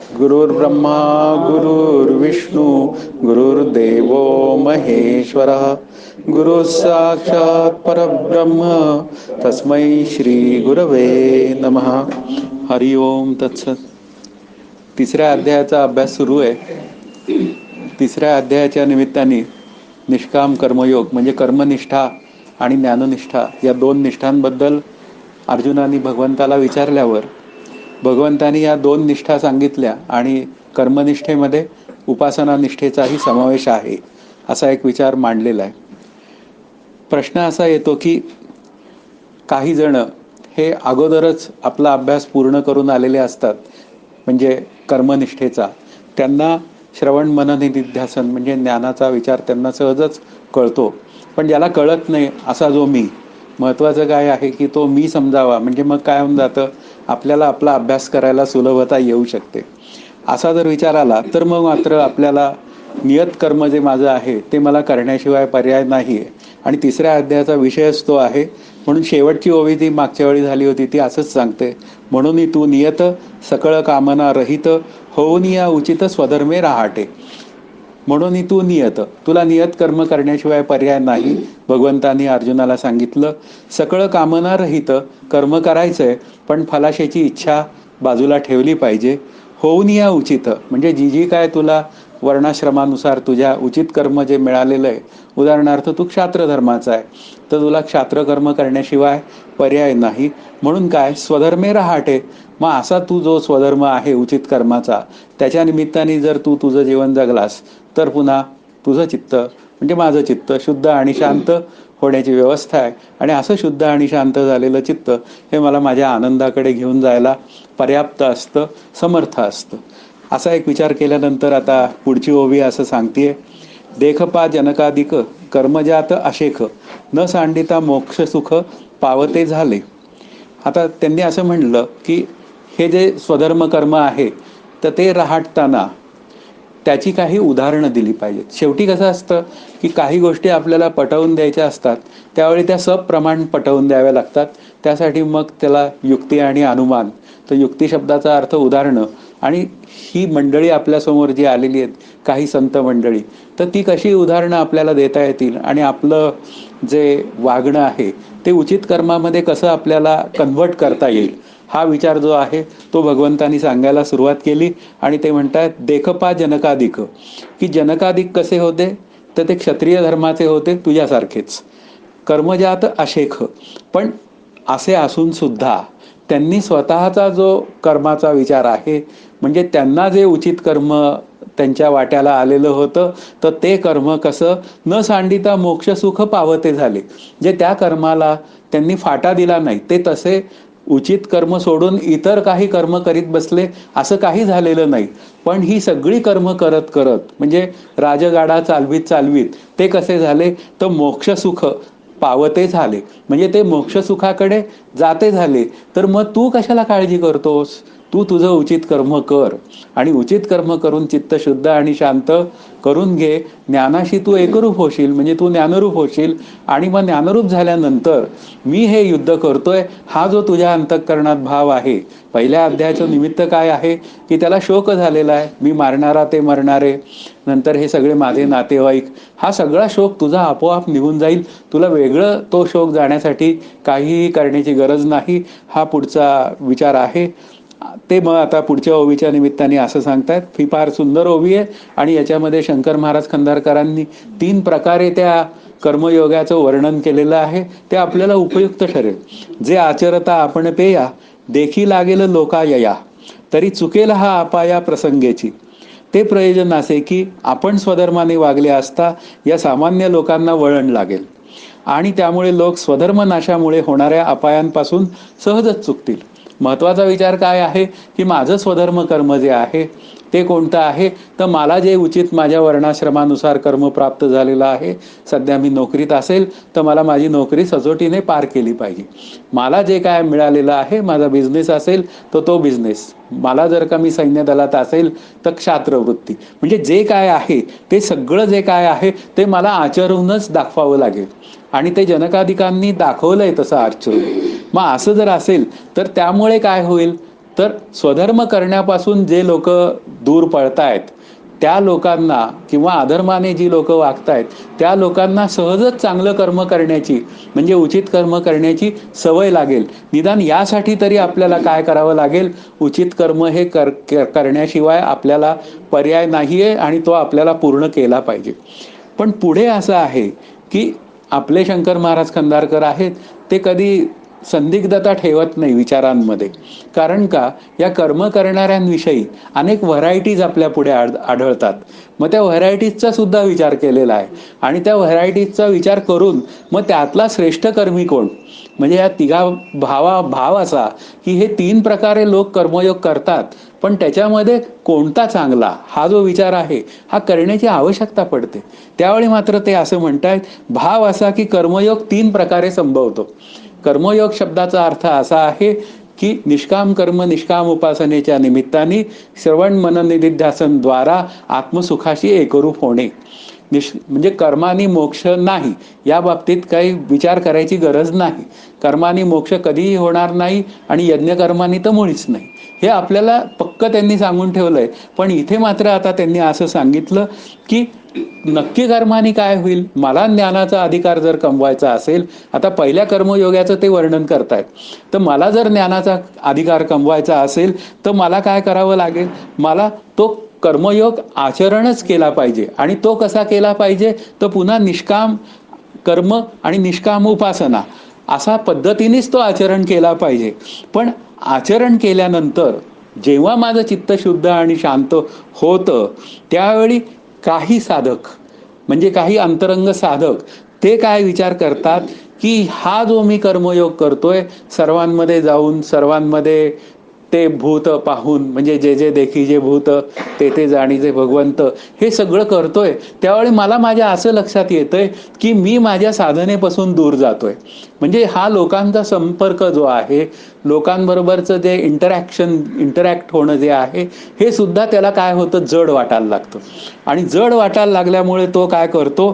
गुरुर्ब्रह्मा गुरुर्विष्णू गुरुर्देव महेश्वरः गुरु साक्षात परब्रह्म तस्मै श्री गुरवे नमः. हरि ओम तत्सत. तिसऱ्या अध्यायाचा अभ्यास सुरू आहे. तिसऱ्या अध्यायाच्या निमित्ताने निष्काम कर्मयोग म्हणजे कर्मनिष्ठा आणि ज्ञाननिष्ठा या दोन निष्ठांबद्दल अर्जुनाने भगवंताला विचारल्यावर भगवंतानी या दोन निष्ठा सांगितल्या आणि कर्मनिष्ठेमध्ये उपासना निष्ठेचाही समावेश आहे असा एक विचार मांडलेला आहे. प्रश्न असा येतो की काही जण हे अगोदरच आपला अभ्यास पूर्ण करून आलेले असतात म्हणजे कर्मनिष्ठेचा, त्यांना श्रवण मनन निध्यासन म्हणजे ज्ञानाचा विचार त्यांना सहजच कळतो. पण ज्याला कळत नाही असा जो मी, महत्त्वाचं काय आहे की तो मी समजावा. म्हणजे मग काय होऊन जातं, आपल्याला आपला अभ्यास करायला सुलभता येऊ शकते. असा जर विचार आला तर मग मात्र आपल्याला नियत कर्म जे माझं आहे ते मला करण्याशिवाय पर्याय नाही आहे. आणि तिसऱ्या अध्यायाचा विषयच तो आहे. म्हणून शेवटची ओवी ती मागच्या वेळी झाली होती ती असंच सांगते, म्हणून तू नियत सकळ कामना रहित होऊन या उचित स्वधर्मे राहाटे. म्हणून तू नियत, तुला नियत कर्म करण्याशिवाय पर्याय नाही. भगवंतानी अर्जुनाला सांगितलं सकळ कामना रहित कर्म करायचंय, पण फलाशेची इच्छा बाजूला ठेवली पाहिजे. होऊन या उचित म्हणजे जी जी काय तुला वर्णाश्रमानुसार तुझ्या उचित कर्म जे मिळालेलं आहे, उदाहरणार्थ तू क्षात्र धर्माचा आहे तर तुला क्षात्रकर्म करण्याशिवाय पर्याय नाही. म्हणून काय स्वधर्मे राहाटे. मग असा तू जो स्वधर्म आहे उचित कर्माचा, त्याच्या निमित्ताने जर तू तुझं जीवन जगलास तर पुन्हा तुझं चित्त म्हणजे माझं चित्त शुद्ध आणि शांत होण्याची व्यवस्था आहे. आणि असं शुद्ध आणि शांत झालेलं चित्त हे मला माझ्या आनंदाकडे घेऊन जायला पर्याप्त असतं, समर्थ असतं. असा एक विचार केल्यानंतर आता पुढची ओवी असं सांगतेय, देखपा जनकाधिक कर्मजात अशेख न सांडिता मोक्ष सुख पावते झाले. आता त्यांनी असं म्हणलं की हे जे स्वधर्म कर्म आहे तर ते राहटताना त्याची काही उदाहरणं दिली पाहिजेत. शेवटी कसं असतं की काही गोष्टी आपल्याला पटवून द्यायच्या असतात, त्यावेळी त्या सप्रमाण पटवून द्याव्या लागतात. त्यासाठी मग त्याला युक्ती आणि अनुमान, तर युक्ती शब्दाचा अर्थ उदाहरणं. आणि ही मंडळी आपल्यासमोर जी आलेली आहेत काही संत मंडळी, तर ती कशी उदाहरणं आपल्याला देता येतील आणि आपलं जे वागणं आहे ते उचित कर्मामध्ये कसं आपल्याला कन्व्हर्ट करता येईल, हा विचार जो आहे तो भगवंतानी सांगायला सुरुवात केली. आणि ते म्हणतात देखपा जनकाधिक, की जनकाधिक कसे होते तर ते क्षत्रिय धर्माचे होते तुझ्यासारखेच, कर्मजात अशेख. पण असे असून सुद्धा त्यांनी स्वतःचा जो कर्माचा विचार आहे म्हणजे त्यांना जे उचित कर्म त्यांच्या वाट्याला आलेलं होतं तर ते कर्म कसं न सांडिता मोक्ष सुख पावते झाले. जे त्या कर्माला त्यांनी फाटा दिला नाही, ते तसे उचित कर्म सोडून इतर काही कर्म करीत बसले असं काही झालेलं नाही. पण ही सगळी कर्म करत करत म्हणजे राजगाडा चालवीत चालवीत ते कसे झाले तर मोक्ष सुख पावते झाले. म्हणजे ते मोक्ष सुखाकडे जाते झाले. तर मग तू कशाला काळजी करतोस, तू तुझं उचित कर्म कर आणि उचित कर्म करून चित्त शुद्ध आणि शांत करून घे. ज्ञानाशी तू एकरूप होशील म्हणजे तू ज्ञानरूप होशील. आणि मग ज्ञानरूप झाल्यानंतर मी हे युद्ध करतोय हा जो तुझ्या अंतःकरणात भाव आहे. पहिल्या अध्यायाचं निमित्त काय आहे की त्याला शोक झालेला आहे, मी मारणारा ते मरणारे, नंतर हे सगळे माझे नातेवाईक, हा सगळा शोक तुझा आपोआप निघून जाईल. तुला वेगळं तो शोक जाण्यासाठी काहीही करण्याची गरज नाही, हा पुढचा विचार आहे. ते मग आता पुढच्या ओवीच्या निमित्ताने असं सांगतायत. ही फार सुंदर ओवी आहे आणि याच्यामध्ये शंकर महाराज खंदारकरांनी 3 प्रकारे त्या कर्मयोगाचं वर्णन केलेलं आहे. ते आपल्याला उपयुक्त ठरेल. जे आचरता आपण पेया देखी लागेल लोकायया, तरी चुकेल हा अपाया प्रसंगेची. ते प्रयोजन असे की आपण स्वधर्माने वागले असता या सामान्य लोकांना वळण लागेल आणि त्यामुळे लोक स्वधर्म नाशामुळे होणाऱ्या अपायांपासून सहजच चुकतील. महत्त्वाचा विचार काय आहे की माझं स्वधर्म कर्म जे आहे ते कोणतं आहे तर मला जे उचित माझ्या वर्णाश्रमानुसार कर्म प्राप्त झालेलं आहे. सध्या मी नोकरीत असेल तर मला माझी नोकरी सचोटीने पार केली पाहिजे. मला जे काय मिळालेलं आहे, माझा बिझनेस असेल तर तो बिझनेस, मला जर का मी सैन्य दलात असेल तर क्षात्रवृत्ती, म्हणजे जे काय आहे ते सगळं जे काय आहे ते मला आचरूनच दाखवावं लागेल. आणि ते जनकाधिकांनी दाखवलंय तसं आचरून. मग असं जर असेल तर त्यामुळे काय होईल तर स्वधर्म करण्यापासून जे लोक दूर पळतायत त्या लोकांना किंवा अधर्माने जी लोक वागतायत त्या लोकांना सहजच चांगलं कर्म करण्याची म्हणजे उचित कर्म करण्याची सवय लागेल. निदान यासाठी तरी आपल्याला काय करावं लागेल, उचित कर्म हे करण्याशिवाय आपल्याला पर्याय नाही आहे आणि तो आपल्याला पूर्ण केला पाहिजे. पण पुढे असं आहे की आपले शंकर महाराज खंदारकर आहेत ते कधी संदिग्धता ठेवत नाही विचारांमध्ये. कारण का, या कर्म करणाऱ्यांविषयी अनेक व्हरायटीज आपल्या पुढे आढळतात. मग त्या व्हरायटीजचा सुद्धा विचार केलेला आहे आणि त्या व्हरायटीजचा विचार करून मग त्यातला श्रेष्ठ कर्मी कोण, म्हणजे या तिघा भाव असा की हे 3 प्रकारे लोक कर्मयोग करतात, पण त्याच्यामध्ये कोणता चांगला हा जो विचार आहे हा करण्याची आवश्यकता पडते. त्यावेळी मात्र ते असं म्हणतायत, भाव असा की कर्मयोग 3 प्रकारे संभवतो. कर्मयोग शब्दाचा अर्थ असा आहे की निष्काम कर्म निष्काम उपासनेच्या निमित्ताने श्रवण मनन निधिध्यासन द्वारा आत्मसुखाशी एकरूप होणे. म्हणजे कर्मानी मोक्ष नाही या बाबतीत काही विचार करायची गरज नाही. कर्मानी मोक्ष कधीही होणार नाही आणि यज्ञकर्मानी तर मुळीच नाही, हे आपल्याला पक्क त्यांनी सांगून ठेवलंय. पण इथे मात्र आता त्यांनी असं सांगितलं की नक्की कर्माने काय होईल, मला ज्ञानाचा अधिकार जर कमवायचा असेल, आता पहिल्या कर्मयोगाचं ते वर्णन करतायत, तर मला जर ज्ञानाचा अधिकार कमवायचा असेल तर मला काय करावं लागेल, मला तो कर्मयोग आचरणच केला पाहिजे. आणि तो कसा केला पाहिजे, तर पुन्हा निष्काम कर्म आणि निष्काम उपासना असा पद्धतीनेच तो आचरण केला पाहिजे. पण आचरण केल्यानंतर जेव्हा माझं चित्त शुद्ध आणि शांत होतं त्यावेळी काही साधक म्हणजे काही अंतरंग साधक ते काय विचार करतात की हा जो मी कर्मयोग करतोय सर्वांमध्ये जाऊन सर्वांमध्ये ते भूत पाहून, म्हणजे जे जे देखी जे भूत ते ते जाणीजे भगवंत, हे सगळं करतोय त्यावेळी मला माझ्या असं लक्षात येतंय की मी माझ्या साधनेपासून दूर जातोय. म्हणजे हा लोकांचा संपर्क जो आहे, लोकांबरोबरचं जे इंटरॅक्ट होणं जे आहे, हे सुद्धा त्याला काय होतं, जड वाटायला लागतं. आणि जड वाटायला लागल्यामुळे तो काय करतो,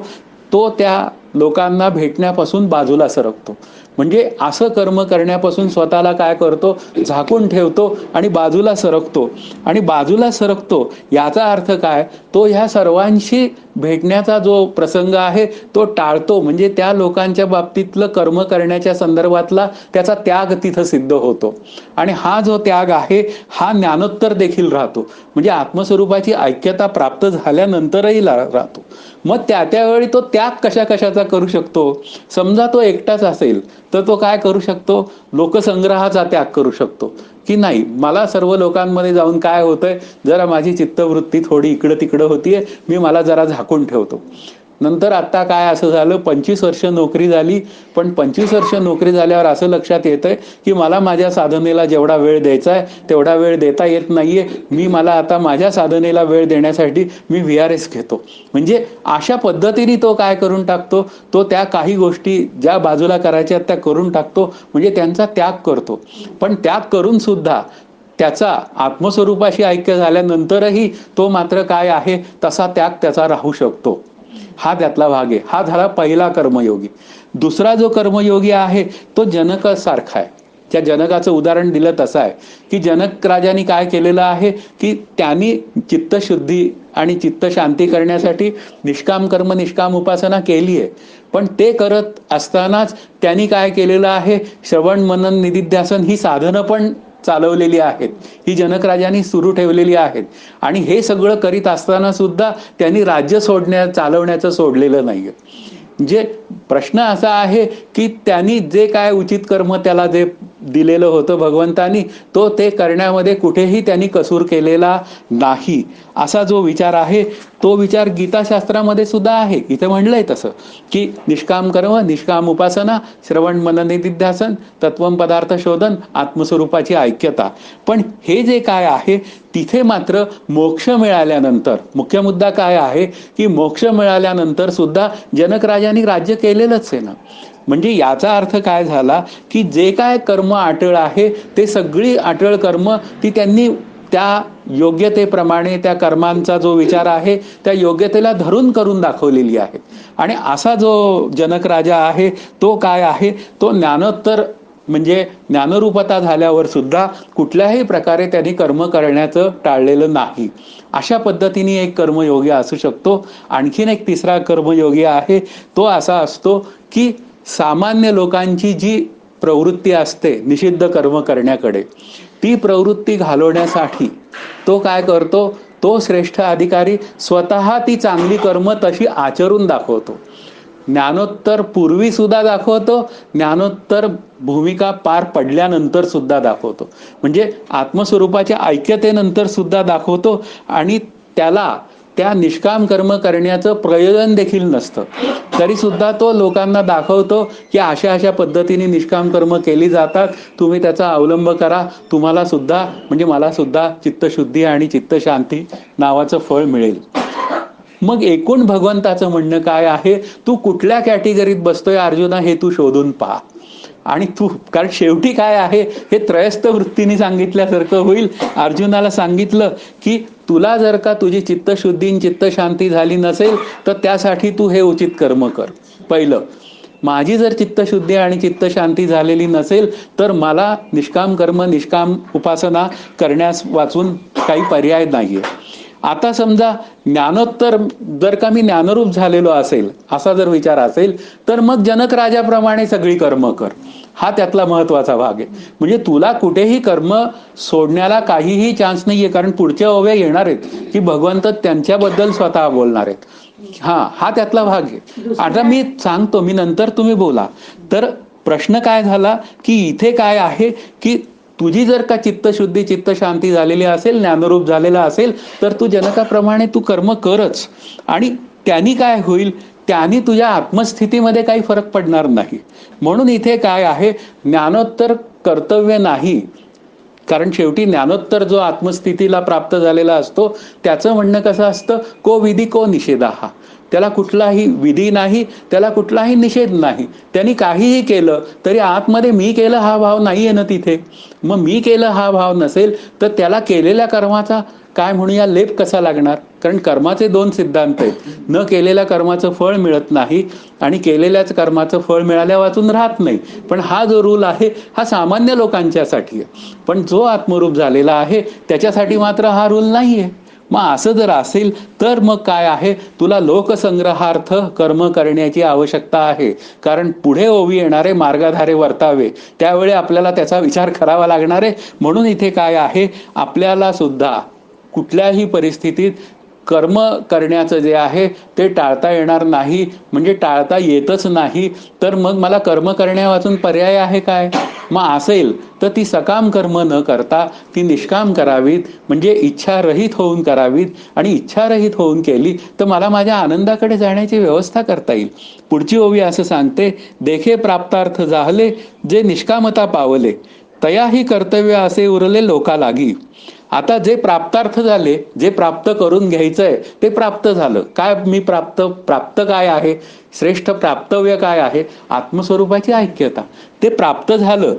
तो त्या लोकांना भेटण्यापासून बाजूला सरकतो. म्हणजे असं कर्म करण्यापासून स्वतःला काय करतो, झाकून ठेवतो आणि बाजूला सरकतो. आणि बाजूला सरकतो याचा अर्थ काय, तो ह्या सर्वांशी भेटण्याचा जो प्रसंग आहे तो टाळतो. म्हणजे त्या लोकांच्या बाबतीतलं कर्म करण्याच्या संदर्भातला त्याचा त्याग तिथं सिद्ध होतो. आणि हा जो त्याग आहे हा ज्ञानोत्तर देखील राहतो. म्हणजे आत्मस्वरूपाची ऐक्यता प्राप्त झाल्यानंतरही राहतो. मग त्यावेळी तो त्याग कशाचा करू शकतो. समजा तो एकटाच असेल तर तो काय करू शकतो, लोकसंग्रहाचा त्याग करू शकतो. की नाही, मला सर्व लोकांमध्ये जाऊन काय होतंय, जरा माझी चित्तवृत्ती थोडी इकडं तिकडं होतीये, मी मला जरा झाकून ठेवतो. नंतर आता काय असं झालं, 25 वर्ष नोकरी झाली, पण 25 वर्ष नोकरी झाल्यावर असं लक्षात येतंय की मला माझ्या साधनेला जेवढा वेळ द्यायचा आहे तेवढा वेळ देता येत नाहीये. मला आता माझ्या साधनेला वेळ देण्यासाठी मी VRS घेतो. म्हणजे अशा पद्धतीने तो काय करून टाकतो, तो त्या काही गोष्टी ज्या बाजूला करायच्या त्या करून टाकतो. म्हणजे त्यांचा त्याग करतो. पण त्याग करून सुद्धा त्याचा आत्मस्वरूपाशी ऐक्य झाल्यानंतरही तो मात्र काय आहे, तसा त्याग त्याचा राहू शकतो. हा त्यातला भाग आहे. हा झाला पहिला कर्मयोगी. दुसरा जो कर्मयोगी आहे तो जनकासारखा आहे. त्या जनकाचं उदाहरण दिलं तसं आहे की जनक राजांनी काय केलेलं आहे की त्यांनी चित्तशुद्धी आणि चित्तशांती करण्यासाठी निष्काम कर्म निष्काम उपासना केली आहे. पण ते करत असतानाच त्यांनी काय केलेलं आहे, श्रवण मनन निधिध्यासन ही साधनं पण चालवलेली आहेत. ही जनकराजांनी सुरू ठेवलेली आहेत. आणि हे सगळं करीत असताना सुद्धा त्यांनी राज्य चालवण्याचं सोडलेलं नाहीये. म्हणजे प्रश्न असा आहे की त्यांनी जे काय उचित कर्म त्याला जे दिलेलं होतं भगवंतानी, तो ते करण्यामध्ये कुठेही त्यांनी कसूर केलेला नाही. असा जो विचार आहे तो विचार गीताशास्त्रामध्ये सुद्धा आहे. इथे म्हणलंय तसं की निष्काम कर्म निष्काम उपासना श्रवण मनन निधिध्यासन तत्वम पदार्थ शोधन आत्मस्वरूपाची ऐक्यता. पण हे जे काय आहे तिथे मात्र मोक्ष मिळाल्यानंतर, मुख्य मुद्दा काय आहे की मोक्ष मिळाल्यानंतर सुद्धा जनकराजांनी राज्य केलेलंच आहे ना. म्हणजे याचा अर्थ काय झाला की जे काय कर्म अटळ आहे ते सगळी अटळ कर्म ती त्यांनी त्या योग्यतेप्रमाणे त्या कर्मांचा जो विचार आहे त्या योग्यतेला धरून करून दाखवलेली आहे. आणि असा जो जनक राजा आहे तो काय आहे, तो ज्ञानोत्तर म्हणजे ज्ञानरूपता झाल्यावर सुद्धा कुठल्याही प्रकारे त्यांनी कर्म करण्याचं टाळलेलं नाही. अशा पद्धतीने एक कर्मयोगी असू शकतो. आणखीन एक तिसरा कर्मयोगी आहे, तो असा असतो की सामान्य लोकांची जी प्रवृत्ती असते निषिद्ध कर्म करण्याकडे, ती प्रवृत्ती घालवण्यासाठी तो काय करतो, तो श्रेष्ठ अधिकारी स्वतः ती चांगली कर्म तशी आचरून दाखवतो. ज्ञानोत्तर पूर्वी सुद्धा दाखवतो, ज्ञानोत्तर भूमिका पार पडल्यानंतर सुद्धा दाखवतो. म्हणजे आत्मस्वरूपाच्या ऐक्यतेनंतर सुद्धा दाखवतो आणि त्याला त्या निष्काम कर्म करण्याचं प्रयोजन देखील नसतं, तरी सुद्धा तो लोकांना दाखवतो की अशा अशा पद्धतीने निष्काम कर्म केली जातात, तुम्ही त्याचा अवलंब करा, तुम्हाला सुद्धा म्हणजे मला सुद्धा चित्तशुद्धी आणि चित्तशांती नावाचं फळ मिळेल. मग एकूण भगवंताचं म्हणणं काय आहे, तू कुठल्या कॅटेगरीत बसतोय अर्जुना हे तू शोधून पहा. आणि तू, कारण शेवटी काय आहे हे त्रयस्थ वृत्तीने सांगितल्यासारखं होईल. अर्जुनाला सांगितलं की तुला जर का तुझी चित्तशुद्धी चित्तशांती झाली नसेल तर त्यासाठी तू हे उचित कर्म कर. पहिलं, माझी जर चित्तशुद्धी आणि चित्तशांती झालेली नसेल तर मला निष्काम कर्म निष्काम उपासना करण्यास वाचून काही पर्याय नाहीये. आता समजा ज्ञानोत्तर जर का मी ज्ञानरूप झालेलो असेल असा जर विचार असेल तर मग जनक राजाप्रमाणे सगळी कर्म कर, हा त्यातला महत्वाचा भाग आहे. म्हणजे तुला कुठेही कर्म सोडण्याला काहीही चान्स नाहीये, कारण पुढच्या ओव्या येणार आहेत की भगवंत त्यांच्याबद्दल स्वतः बोलणार आहेत. हा त्यातला भाग आहे. आता मी सांगतो, मी नंतर तुम्ही बोला. तर प्रश्न काय झाला की इथे काय आहे की तुझी जर का चित्तशुद्धी चित्तशांती झालेली असेल, ज्ञानरूप झालेला असेल तर तू जनकाप्रमाणे तू कर्म करच. आणि त्यांनी काय होईल, त्यांनी तुझ्या आत्मस्थितीमध्ये काही फरक पडणार नाही. म्हणून इथे काय आहे, ज्ञानोत्तर कर्तव्य नाही. कारण शेवटी ज्ञानोत्तर जो आत्मस्थितीला प्राप्त झालेला असतो त्याचं म्हणणं कसं असतं, को विधी को निषेधाहा. त्याला कुठलाही विधी नाही, त्याला कुठलाही निषेध नाही. त्यांनी काहीही केलं तरी आतमध्ये मी केलं हा भाव नाहीये ना तिथे. मग मी केलं हा भाव नसेल तर त्याला केलेल्या कर्माचा काय म्हणूया लेप कसा लागणार. कारण कर्माचे दोन सिद्धांत आहेत, न केलेल्या कर्माचं फळ मिळत नाही आणि केलेल्याच कर्माचं फळ मिळाल्या वाचून राहत नाही. पण हा जो रूल आहे हा सामान्य लोकांच्यासाठी आहे, पण जो आत्मरूप झालेला आहे त्याच्यासाठी मात्र हा रूल नाहीये. मग असं जर असेल तर मग काय आहे, तुला लोकसंग्रहार्थ कर्म करण्याची आवश्यकता आहे. कारण पुढे ओवी येणारे मार्गाधारे वर्तावे, त्यावेळी आपल्याला त्याचा विचार करावा लागणार आहे. म्हणून इथे काय आहे, आपल्याला सुद्धा कुठल्याही परिस्थितीत कर्म करण्याचं जे आहे ते टाळता येणार नाही. म्हणजे टाळता येतच नाही तर मग मला कर्म करण्यावाचून पर्याय आहे काय. मग असेल तर ती सकाम कर्म न करता ती निष्काम करावीत, म्हणजे इच्छारहित होऊन करावीत. आणि इच्छारहित होऊन केली तर मला माझ्या आनंदाकडे जाण्याची व्यवस्था करता येईल. पुढची ओवी असं सांगते, देखे प्राप्तार्थ जाहले जे निष्कामता पावले, तयाही कर्तव्य असे उरले लोका लागी. आता जे प्राप्तार्थ झाले, जे प्राप्त करून घ्यायचंय ते प्राप्त झालं. काय मी प्राप्त काय आहे, श्रेष्ठ प्राप्तव्य काय आहे, आत्मस्वरूपाची ऐक्यता. ते प्राप्त झालं.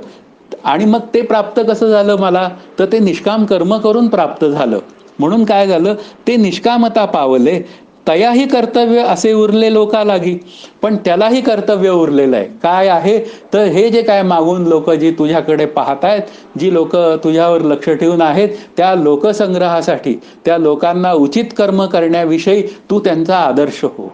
आणि मग ते प्राप्त कसं झालं मला, तर ते निष्काम कर्म करून प्राप्त झालं. म्हणून काय झालं, ते निष्कामता पावले, तयाही कर्तव्य असे उरले लोका लागी. पण त्यालाही कर्तव्य उरलेलं आहे. काय आहे, तर हे जे काय मागून लोक जी तुझ्याकडे पाहतायत, जी लोक तुझ्यावर लक्ष ठेवून आहेत, त्या लोकसंग्रहासाठी, त्या लोकांना उचित कर्म करण्याविषयी तू त्यांचा आदर्श हो.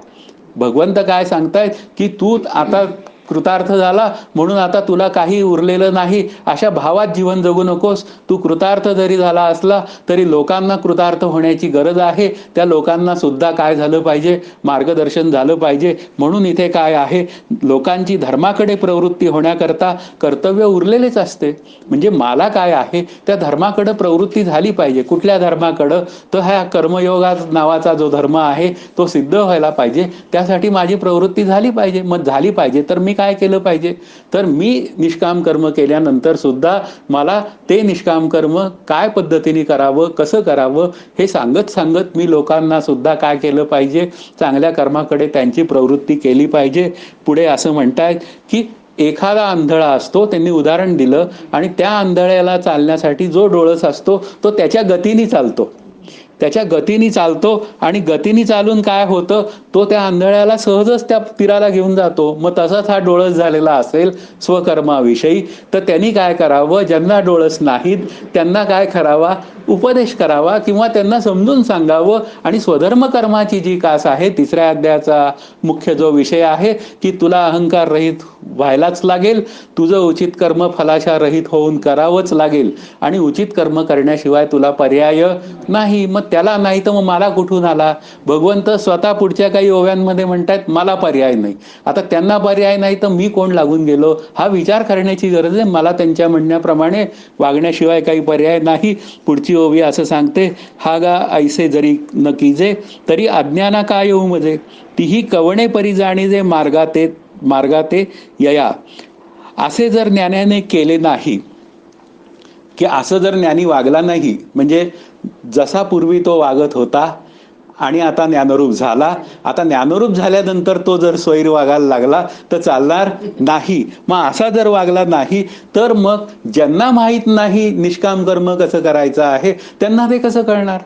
भगवंत काय सांगतायत की तू आता कृतार्थ झाला म्हणून आता तुला काही उरलेलं नाही अशा भावात जीवन जगू नकोस. तू कृतार्थ जरी झाला असला तरी लोकांना कृतार्थ होण्याची गरज आहे. त्या लोकांना सुद्धा काय झालं पाहिजे, मार्गदर्शन झालं पाहिजे. म्हणून इथे काय आहे, लोकांची धर्माकडे प्रवृत्ती होण्याकरता कर्तव्य उरलेलेच असते. म्हणजे मला काय आहे, त्या धर्माकडे प्रवृत्ती झाली पाहिजे. कुठल्या धर्माकडं, तर हा कर्मयोगा नावाचा जो धर्म आहे तो सिद्ध व्हायला पाहिजे. त्यासाठी माझी प्रवृत्ती झाली पाहिजे. मग झाली पाहिजे तर मी काय केलं पाहिजे, तर मी निष्काम कर्म केल्यानंतर सुद्धा मला ते निष्काम कर्म काय पद्धतीने करावं, कसं करावं हे सांगत सांगत मी लोकांना सुद्धा काय केलं पाहिजे, चांगल्या कर्माकडे त्यांची प्रवृत्ती केली पाहिजे. पुढे असं म्हणतायत की एखादा आंधळा असतो, त्यांनी उदाहरण दिलं, आणि त्या आंधळ्याला चालण्यासाठी जो डोळस असतो तो त्याच्या गतीने चालतो. त्याच्या गतीने चालतो आणि गतीने चालून काय होतं, तो त्या आंधळ्याला सहजच त्या तीराला घेऊन जातो. मग तसाच हा डोळस झालेला असेल स्वकर्माविषयी, तर त्यांनी काय करावं, ज्यांना डोळस नाहीत त्यांना काय करावा, उपदेश करावा किंवा त्यांना समजून सांगावं. आणि स्वधर्म कर्माची जी कास आहे, 3ऱ्या अध्यायाचा मुख्य जो विषय आहे की तुला अहंकार रहित व्हायलाच लागेल, तुझं उचित कर्म फलाशा रहित होऊन करावंच लागेल आणि उचित कर्म करण्याशिवाय तुला पर्याय नाही. मग त्याला नाही तर मग मला कुठून आला? भगवंत स्वतः पुढच्या काही ओव्यांमध्ये म्हणतात मला पर्याय नाही. आता त्यांना पर्याय नाही तर मी कोण लागून गेलो, हा विचार करण्याची गरज आहे. मला त्यांच्या म्हणण्याप्रमाणे वागण्याशिवाय काही पर्याय नाही. पुढची ओवी असं सांगते, हा गा ऐसे जरी न कीजे तरी अज्ञाना काय येऊ मजे, तीही कवणे परी जाणीजे मार्गाते यया. असे जर ज्ञानाने केले नाही, की असं जर ज्ञानी वागला नाही, म्हणजे जसा पूर्वी तो वागत होता आणि आता ज्ञानरूप झाला, आता ज्ञानरूप झाल्यानंतर तो जर स्वैर वागायला लागला तर चालणार नाही. मग असा जर वागला नाही तर मग ज्यांना माहीत नाही निष्काम कर्म कसं करायचं आहे त्यांना ते कसं कळणार?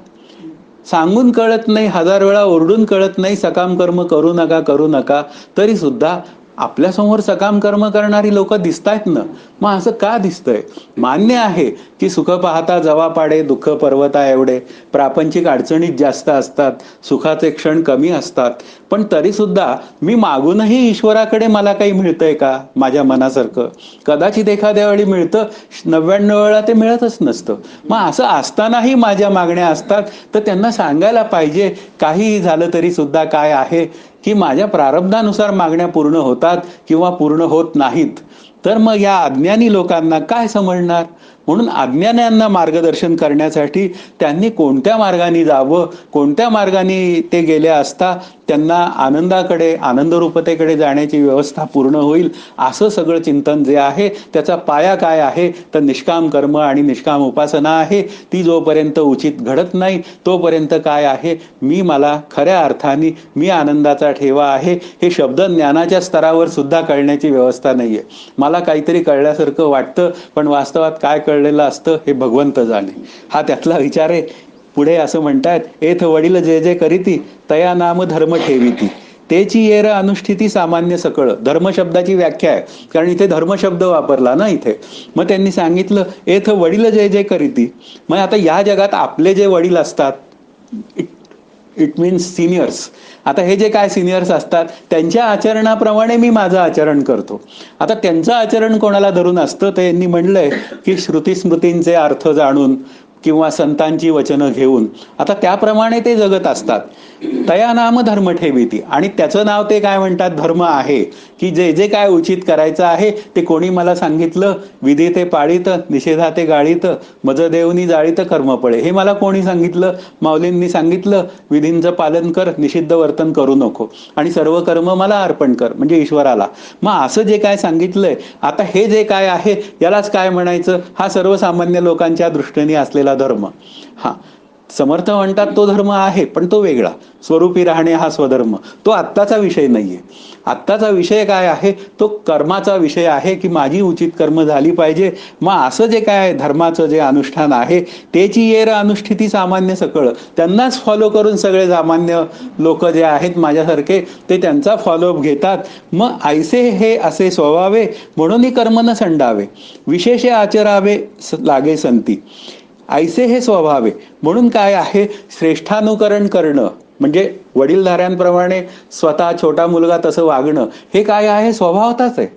सांगून कळत नाही, 1000 वेळा ओरडून कळत नाही, सकाम कर्म करू नका करू नका, तरी सुद्धा आपल्यासमोर सकाम कर्म करणारी लोक दिसतायत ना. मग असं का दिसतंय? मान्य आहे की सुख पाहता जवा पाडे, दुःख पर्वता एवढे, प्रापंचिक अडचणीत जास्त असतात, सुखाचे क्षण कमी असतात. पण तरी सुद्धा मी मागूनही ईश्वराकडे मला काही मिळतंय का माझ्या मनासारखं? कदाचित एखाद्या वेळी मिळतं, 99 वेळा ते मिळतच नसतं. मग असं असतानाही माझ्या मागण्या असतात, तर त्यांना सांगायला पाहिजे काहीही झालं तरी सुद्धा काय आहे की माझ्या प्रारब्धानुसार मागण्या पूर्ण होतात किंवा पूर्ण होत नाहीत. तर मग या अज्ञानी लोकांना काय समजणार? म्हणून अज्ञान्यांना मार्गदर्शन करण्यासाठी त्यांनी कोणत्या मार्गाने जावं, कोणत्या मार्गाने ते गेले असता त्यांना आनंदाकडे, आनंदरूपतेकडे जाण्याची व्यवस्था पूर्ण होईल, असं सगळं चिंतन जे आहे त्याचा पाया काय आहे तर निष्काम कर्म आणि निष्काम उपासना आहे. ती जोपर्यंत उचित घडत नाही तोपर्यंत काय आहे, मी मला खऱ्या अर्थाने मी आनंदाचा ठेवा आहे हे शब्द ज्ञानाच्या स्तरावर सुद्धा कळण्याची व्यवस्था नाहीये. मला काहीतरी कळल्यासारखं वाटतं, पण वास्तवात काय कळलेलं असतं हे भगवंत जाणे. हा त्यातला विचार आहे. पुढे असं म्हणतात, एथ वडील जे जे करीती तया नाम धर्म ठेवीती, तेची येर अनुष्ठिती सामान्य सकळ. धर्म शब्दाची व्याख्या आहे, कारण इथे धर्म शब्द वापरला ना इथे. मग त्यांनी सांगितलं एथ वडील जे जे करीती. मग आता या जगात आपले जे वडील असतात, इट मीन्स सिनियर्स. आता हे जे काय सिनियर्स असतात त्यांच्या आचरणाप्रमाणे मी माझं आचरण करतो. आता त्यांचं आचरण कोणाला धरून असतं तर यांनी म्हणलंय की श्रुती स्मृतींचे अर्थ जाणून किंवा संतांची वचनं घेऊन आता त्याप्रमाणे ते जगत असतात. तया नाम धर्म ठेवीती, आणि त्याचं नाव ते काय म्हणतात, धर्म आहे. की जे जे काय उचित करायचं आहे ते कोणी मला सांगितलं, विधी ते पाळीत निषेधा ते गाळीत, मज देवनी जाळीत कर्म पळे. हे मला कोणी सांगितलं? माऊलींनी सांगितलं, विधींचं पालन कर, निषिद्ध वर्तन करू नको आणि सर्व कर्म मला अर्पण कर, म्हणजे ईश्वराला. मग असं जे काय सांगितलंय, आता हे जे काय आहे यालाच काय म्हणायचं? हा सर्वसामान्य लोकांच्या दृष्टीने असलेला धर्म. हा समर्थ म्हणतात तो धर्म आहे, पण तो वेगळा. स्वरूपी राहणे हा स्वधर्म, तो आत्ताचा विषय नाहीये. आत्ताचा विषय काय आहे, तो कर्माचा विषय आहे की माझी उचित कर्म झाली पाहिजे. मग असं जे काय धर्माचं जे अनुष्ठान आहे त्याची येर अनुष्ठिती सामान्य सकळ. त्यांनाच फॉलो करून सगळे सामान्य लोक जे आहेत माझ्यासारखे ते त्यांचा फॉलोअप घेतात. मग ऐसे हे असे स्वभावे म्हणून कर्म न संडावे, विशेष आचरावे लागे संती. ऐसे हे स्वभावे म्हणून काय आहे, श्रेष्ठानुकरण करणं म्हणजे वडीलधाऱ्यांप्रमाणे स्वतः छोटा मुलगा तसं वागणं, हे काय आहे, स्वभावताच आहे.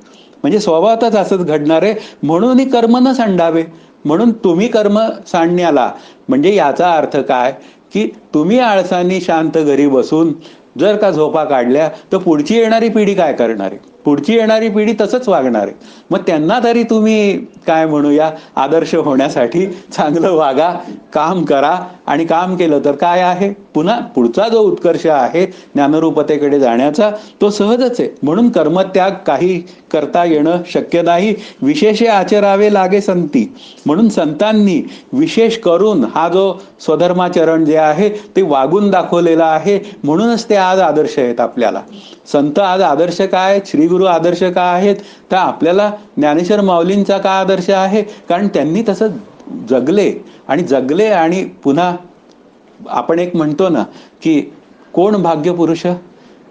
म्हणजे स्वभावताच असंच घडणार आहे. म्हणून कर्म न सांडावे. म्हणून तुम्ही कर्म सांडण्याला म्हणजे याचा अर्थ काय की तुम्ही आळसानी शांत घरी बसून जर का झोपा काढल्या तर पुढची येणारी पिढी काय करणार आहे? पुढची येणारी पिढी तसंच वागणार आहे. मग त्यांना तरी तुम्ही काय म्हणूया, आदर्श होण्यासाठी चांगलं वागा, काम करा. आणि काम केलं तर काय आहे, पुन्हा पुढचा जो उत्कर्ष आहे ज्ञानरूपतेकडे जाण्याचा तो सहजच आहे. म्हणून कर्मत्याग काही करता येणं शक्य नाही. विशेष आचरावे लागे संती. म्हणून संतांनी विशेष करून हा जो स्वधर्माचरण जे आहे ते वागून दाखवलेला आहे. म्हणूनच ते आज आदर्श आहेत आपल्याला. संत आज आदर्श काय, श्रीगुरु आदर्श का आहेत, तर आपल्याला ज्ञानेश्वर माऊलींचा का आदर्श आहे, कारण त्यांनी तसं जगले आणि पुन्हा आपण एक म्हणतो ना की कोण भाग्यपुरुष,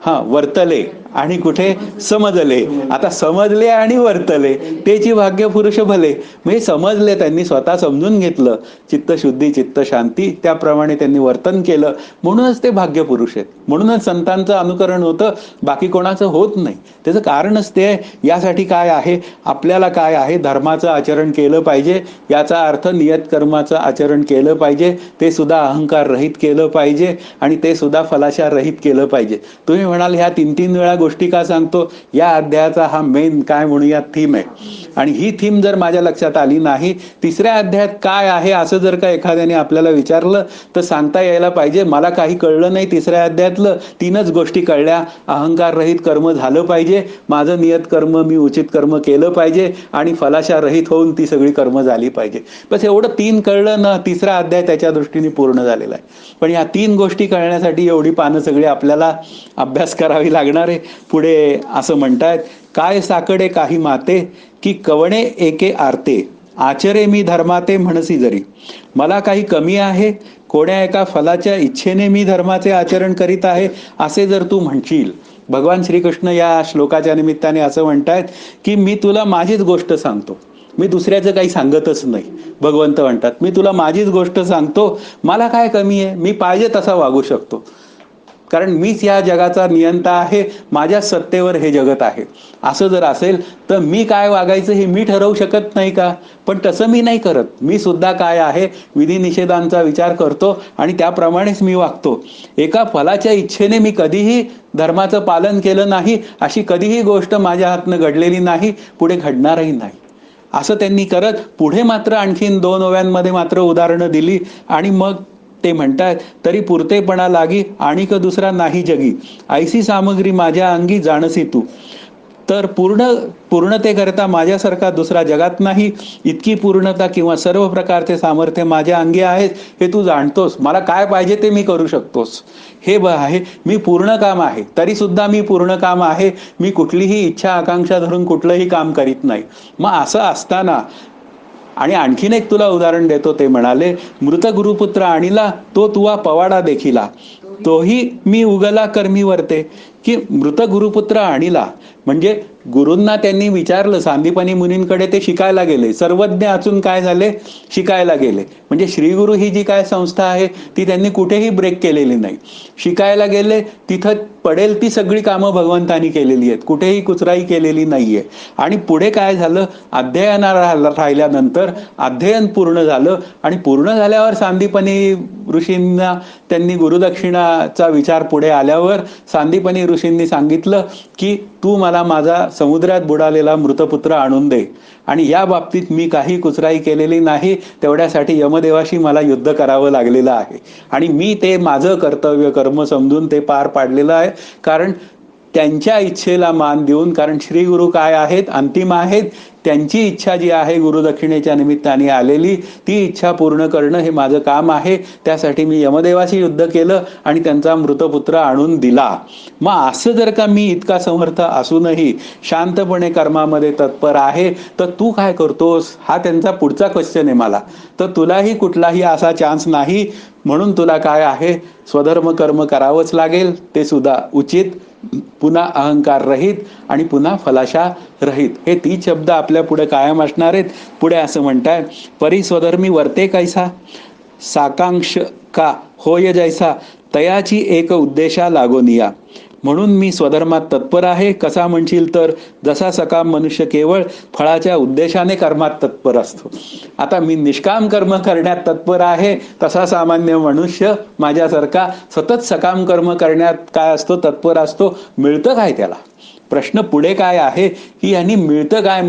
हा वर्तले आणि कुठे समजले. आता समजले आणि वर्तले तेची भाग्यपुरुष भले. म्हणजे समजले, त्यांनी स्वतः समजून घेतलं, चित्तशुद्धी चित्त शांती, त्याप्रमाणे त्यांनी वर्तन केलं, म्हणूनच ते भाग्यपुरुष आहेत. म्हणूनच संतांचं अनुकरण होतं, बाकी कोणाचं होत नाही. त्याचं कारणच ते आहे. यासाठी काय आहे, आपल्याला काय आहे, धर्माचं आचरण केलं पाहिजे. याचा अर्थ नियत कर्माचं आचरण केलं पाहिजे, ते सुद्धा अहंकार रहित केलं पाहिजे आणि ते सुद्धा फलाशा रहित केलं पाहिजे. तुम्ही म्हणाल ह्या 3-3 वेळा गोष्टी का सांगतो, या अध्यायाचा हा मेन काय म्हणूया थीम आहे. आणि ही थीम जर माझ्या लक्षात आली नाही, तिसऱ्या अध्यायात काय आहे असं जर का एखाद्याने आपल्याला विचारलं तर सांगता यायला पाहिजे, मला काही कळलं नाही तिसऱ्या अध्यायातलं, 3च गोष्टी कळल्या. अहंकार रहित कर्म झालं पाहिजे, माझं नियत कर्म मी उचित कर्म केलं पाहिजे आणि फलाशा रहित होऊन ती सगळी कर्म झाली पाहिजे. बस एवढं 3 कळलं ना, तिसरा अध्याय त्याच्या दृष्टीने पूर्ण झालेला आहे. पण या 3 गोष्टी कळण्यासाठी एवढी पानं सगळी आपल्याला अभ्यास करावी लागणार आहे. पुढे असं म्हणतायत, काय साकडे काही माते की कवणे एके आरते, आचरे मी धर्माते म्हणसी जरी. मला काही कमी आहे, कोण्या एका फलाच्या इच्छेने मी धर्माचे आचरण करीत आहे असे जर तू म्हणशील. भगवान श्रीकृष्ण या श्लोकाच्या निमित्ताने असं म्हणतायत की मी तुला माझीच गोष्ट सांगतो, मी दुसऱ्याचं काही सांगतच नाही. भगवंत म्हणतात मी तुला माझीच गोष्ट सांगतो, मला काय कमी आहे, मी पाहिजे तसा वागू शकतो, कारण मीच या जगाचा नियंता आहे, माझ्या सत्तेवर हे जगत आहे. असं जर असेल तर मी काय वागायचं हे मी ठरवू शकत नाही का? पण तसं मी नाही करत. मी सुद्धा काय आहे, विधी निषेधांचा विचार करतो आणि त्याप्रमाणेच मी वागतो. एका फलाच्या इच्छेने मी कधीही धर्माचं पालन केलं नाही, अशी कधीही गोष्ट माझ्या हातनं घडलेली नाही, पुढे घडणारही नाही. असं त्यांनी करत पुढे मात्र आणखीन 2 ओव्यांमध्ये मात्र उदाहरणं दिली आणि मग ते म्हणतात, तरी पुरतेपणा लागी आणिक दुसरा नाही जगी, ऐसी सामग्री माझ्या अंगी जाणसी तू. तर पूर्णतेकरता माझ्यासारखा दुसरा जगात नाही, इतकी पूर्णता किंवा सर्व प्रकारचे सामर्थ्य माझ्या अंगी आहेत हे तू जाणतोस. मला काय पाहिजे ते मी करू शकतोस हे आहे. मी पूर्ण काम आहे, तरी सुद्धा मी पूर्ण काम आहे. मी कुठलीही इच्छा आकांक्षा धरून कुठलंही काम करीत नाही. मग असं असताना आणि आणखीन एक तुला उदाहरण देतो. ते म्हणाले, मृत गुरुपुत्र आणिला तो तुवा पवाडा देखिला, तोही मी उगला कर्मी वर्ते. की मृत गुरुपुत्र आणिला म्हणजे गुरूंना त्यांनी विचारलं, सांदीपनी मुनींकडे ते शिकायला गेले, सर्वज्ञ असून काय झाले, शिकायला गेले. म्हणजे श्रीगुरु ही जी काय संस्था आहे ती त्यांनी कुठेही ब्रेक केलेली नाही. शिकायला गेले, तिथं पडेल ती सगळी कामं भगवंतानी केलेली आहेत, कुठेही कुचराई केलेली नाहीये. आणि पुढे काय झालं, अध्ययनाला राहिल्यानंतर अध्ययन पूर्ण झालं आणि पूर्ण झाल्यावर सांदीपनी ऋषींना त्यांनी गुरुदक्षिणाचा विचार पुढे आल्यावर सांदीपनी ऋषींनी सांगितलं की तू मला माझा समुद्रात बुडालेला मृतपुत्र आणून दे, आणि या बाबतीत मी काही कुचराई केलेली नाही, तेवढ्यासाठी यमदेवाशी मला युद्ध करावं लागलेलं आहे आणि मी ते माझं कर्तव्य कर्म समजून ते पार पाडलेलं आहे. कारण त्यांच्या इच्छेला मान देऊन, कारण श्री गुरु काय आहेत, अंतिम आहेत, त्यांची इच्छा जी आहे गुरुदक्षिणेच्या निमित्ताने आलेली, ती इच्छा पूर्ण करणं हे माझं काम आहे. त्यासाठी मी यमदेवाशी युद्ध केलं आणि त्यांचा मृतपुत्र आणून दिला. मग असं जर का मी इतका समर्थ असूनही शांतपणे कर्मामध्ये तत्पर आहे, तर तू काय करतोस, हा त्यांचा पुढचा क्वेश्चन आहे मला. तर तुलाही कुठलाही असा चान्स नाही, म्हणून तुला काय आहे, स्वधर्म कर्म करावंच लागेल, ते सुद्धा उचित, पुन्हा अहंकार रहित आणि पुन्हा फलाशा रहित. हे 3 शब्द आपल्या पुढे कायम असणार आहेत. पुढे असं म्हणताय, परी स्वधर्मी वर्ते कैसा, साकांक्ष का होय जैसा, तयाची एक उद्देशा लागोनिया. म्हणून मी स्वधर्मात तत्पर आहे. कसा म्हणशील तर जसा सकाम मनुष्य केवळ फळाच्या उद्देशाने कर्मात तत्पर असतो. आता मी निष्काम कर्म करण्यात तत्पर आहे, तसा सामान्य मनुष्य माझ्यासारखा सतत सकाम कर्म करण्यात काय असतो, तत्पर असतो. मिळतं काय त्याला? प्रश्न पुढे काय आहे की यांनी मिळतं काय,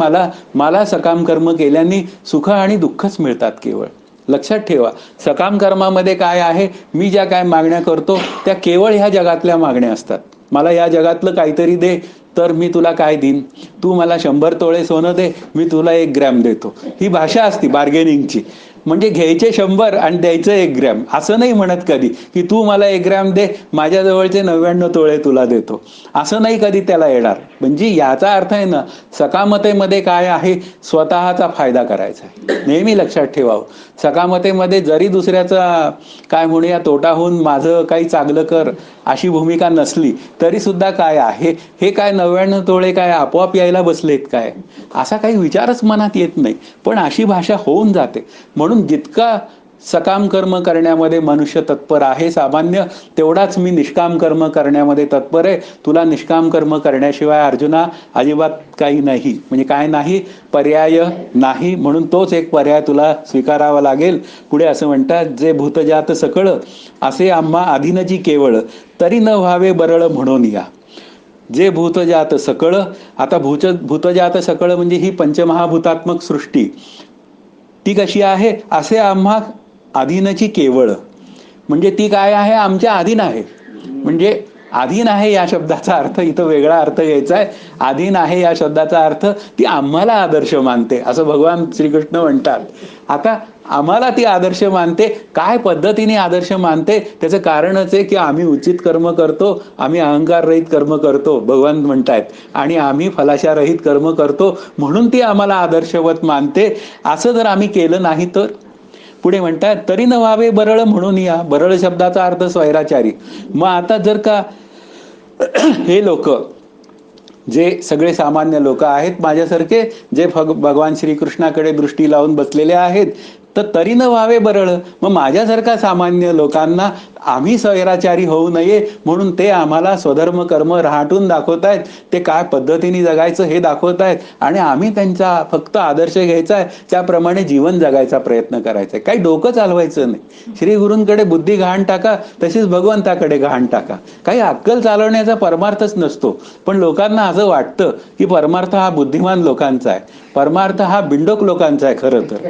मला सकाम कर्म केल्याने सुख आणि दुःखच मिळतात केवळ. लक्षात ठेवा, सकाम कर्मामध्ये काय आहे, मी ज्या काय मागण्या करतो त्या केवळ ह्या जगातल्या मागण्या असतात. मला या जगातलं काहीतरी दे तर मी तुला काय देईन, तू मला 100 तोळे सोनं दे, मी तुला 1 ग्रॅम देतो. ही भाषा असती बार्गेनिंगची. म्हणजे घ्यायचे 100 आणि द्यायचं 1 ग्रॅम, असं नाही म्हणत कधी की तू मला 1 ग्रॅम दे, माझ्याजवळचे 99 तोळे तुला देतो, असं नाही कधी त्याला येणार. म्हणजे याचा अर्थ आहे ना, सकामतेमध्ये काय आहे, स्वतःचा फायदा करायचा आहे. नेहमी लक्षात ठेवावं, सकामतेमध्ये जरी दुसऱ्याचा काय म्हणूया तोटा होऊन माझं काही चांगलं कर अशी भूमिका नसली तरी सुद्धा काय आहे, हे काय 99 तोळे काय आपोआप यायला बसलेत काय, असा काही विचारच मनात येत नाही. पण अशी भाषा होऊन जाते. म्हणून जितका सकाम कर्म करण्यामध्ये मनुष्य तत्पर आहे सामान्य, तेवढाच मी निष्काम कर्म करण्यामध्ये तत्पर आहे. तुला निष्काम कर्म करण्याशिवाय अर्जुना अजिबात काही नाही. म्हणजे काय नाही, पर्याय नाही. म्हणून तोच एक पर्याय तुला स्वीकारावा लागेल. पुढे असं म्हणतात, जे भूतजात सकळ असे आम्हा अधीनची केवळ, तरी न व्हावे बरळ म्हणून या. जे भूतजात सकळ, आता भूतजात सकळ म्हणजे ही पंचमहाभूतात्मक सृष्टी, ती कशी आहे, असे आम्हा अधीनची केवळ, म्हणजे ती काय आहे, आमच्या अधीन आहे. म्हणजे अधीन आहे या शब्दाचा अर्थ इथं वेगळा अर्थ घ्यायचा आहे. अधीन आहे या शब्दाचा अर्थ ती आम्हाला आदर्श मानते, असं भगवान श्रीकृष्ण म्हणतात. आता आम्हाला ती आदर्श मानते, काय पद्धतीने आदर्श मानते त्याचं कारणच आहे की आम्ही उचित कर्म करतो, आम्ही अहंकार रहित कर्म करतो भगवान म्हणतायत, आणि आम्ही फलाशा रहित कर्म करतो, म्हणून ती आम्हाला आदर्शवत मानते. असं जर आम्ही केलं नाही तर पुढे म्हणतात, तरी न व्हावे बरळ म्हणून या. बरळ शब्दाचा अर्थ स्वैराचारी. मग आता जर का हे लोक, जे सगळे सामान्य लोक आहेत माझ्यासारखे, जे भगवान श्रीकृष्णाकडे दृष्टी लावून बसलेले आहेत, तर तरी न व्हावे बरळ, मग माझ्यासारखा सामान्य लोकांना आम्ही स्वैराचारी होऊ नये म्हणून ते आम्हाला स्वधर्म कर्म राहटून दाखवतायत, ते काय पद्धतीने जगायचं हे दाखवतायत, आणि आम्ही त्यांचा फक्त आदर्श घ्यायचा आहे, त्याप्रमाणे जीवन जगायचा प्रयत्न करायचा आहे. काही डोकं चालवायचं नाही. श्री गुरूंकडे बुद्धी गहाण टाका, तशीच भगवंताकडे गहाण टाका. काही अक्कल चालवण्याचा परमार्थच नसतो. पण लोकांना असं वाटतं की परमार्थ हा बुद्धिमान लोकांचा आहे, परमार्थ हा बिंडोक लोकांचा आहे. खरं तर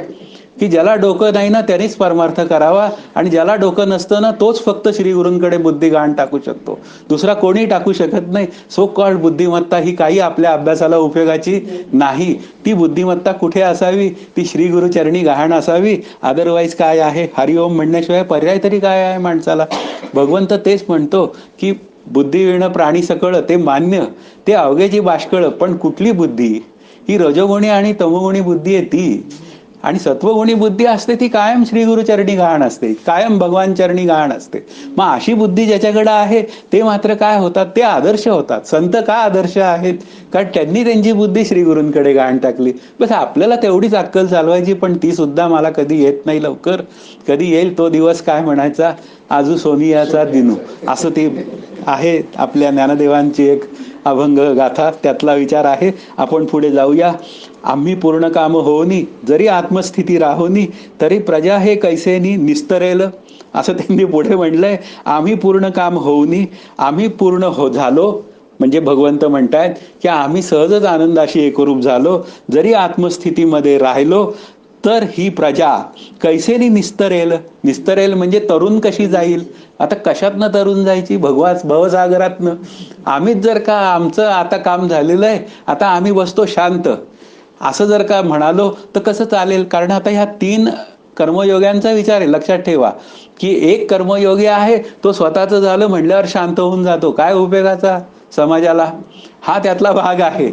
की ज्याला डोकं नाही ना त्यानेच परमार्थ करावा, आणि ज्याला डोकं नसतं ना तोच फक्त श्री गुरूंकडे बुद्धी गहाण टाकू शकतो, दुसरा कोणी टाकू शकत नाही. सो कॉल्ड बुद्धिमत्ता ही काही आपल्या अभ्यासाला उपयोगाची नाही. ती बुद्धिमत्ता कुठे असावी, ती श्री गुरुचरणी गहाण असावी. अदरवाईज काय आहे, हरिओम म्हणण्याशिवाय पर्याय तरी काय आहे माणसाला. भगवंत तेच म्हणतो की बुद्धिवीण प्राणी सकळ, ते मान्य, ते अवघेची बाष्कळ, पण कुठली बुद्धी, ही रजोगुणी आणि तमोगुणी बुद्धी आहे ती. आणि सत्वगुणी बुद्धी असते ती कायम श्री गुरुचरणी गहाण असते, कायम भगवान चरणी गहाण असते. मग अशी बुद्धी ज्याच्याकडे आहे ते मात्र काय होतात, ते आदर्श होतात. संत का आदर्श आहेत, कारण त्यांनी त्यांची बुद्धी श्री गुरूंकडे गहाण टाकली. बस आपल्याला तेवढीच अक्कल चालवायची, पण ती सुद्धा मला कधी येत नाही लवकर. कधी येईल तो दिवस, काय म्हणायचा, आजू सोनियाचा दिनू, असं ती आहे आपल्या ज्ञानदेवांची एक अभंग गाथा, त्यातला विचार आहे. आपण पुढे जाऊया. आम्ही पूर्ण काम होऊनी, जरी आत्मस्थिती राहोनी, तरी प्रजा हे कैसेनी निस्तरेल, असं त्यांनी पुढे म्हणलंय. आम्ही पूर्ण काम होऊनी, आम्ही पूर्ण झालो, म्हणजे भगवंत म्हणतायत की आम्ही सहजच आनंदाशी एकरूप झालो, जरी आत्मस्थितीमध्ये राहिलो, तर ही प्रजा कैसेनी निस्तरेल. निस्तरेल म्हणजे तरुण कशी जाईल. आता कशातनं तरुण जायची, भवसागरातनं. आम्हीच जर का आमचं आता काम झालेलं आहे, आता आम्ही बसतो शांत, असं जर का म्हणालो तर कसं चालेल. कारण आता ह्या 3 कर्मयोग्यांचा विचार आहे. लक्षात ठेवा की एक कर्मयोगी आहे, तो स्वतःचं झालं म्हणल्यावर शांत होऊन जातो, काय उपयोगाचा समाजाला, हा त्यातला भाग आहे.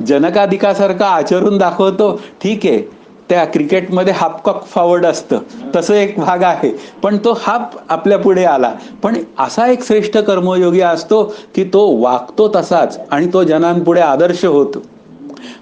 जनकाधिकासारखा आचरून दाखवतो, ठीक आहे, त्या क्रिकेटमध्ये हाफकॉक फॉरवर्ड असतं तसं एक भाग आहे, पण तो हाफ आपल्या पुढे आला. पण असा एक श्रेष्ठ कर्मयोगी असतो की तो वागतो तसाच, आणि तो जनांपुढे आदर्श होतो,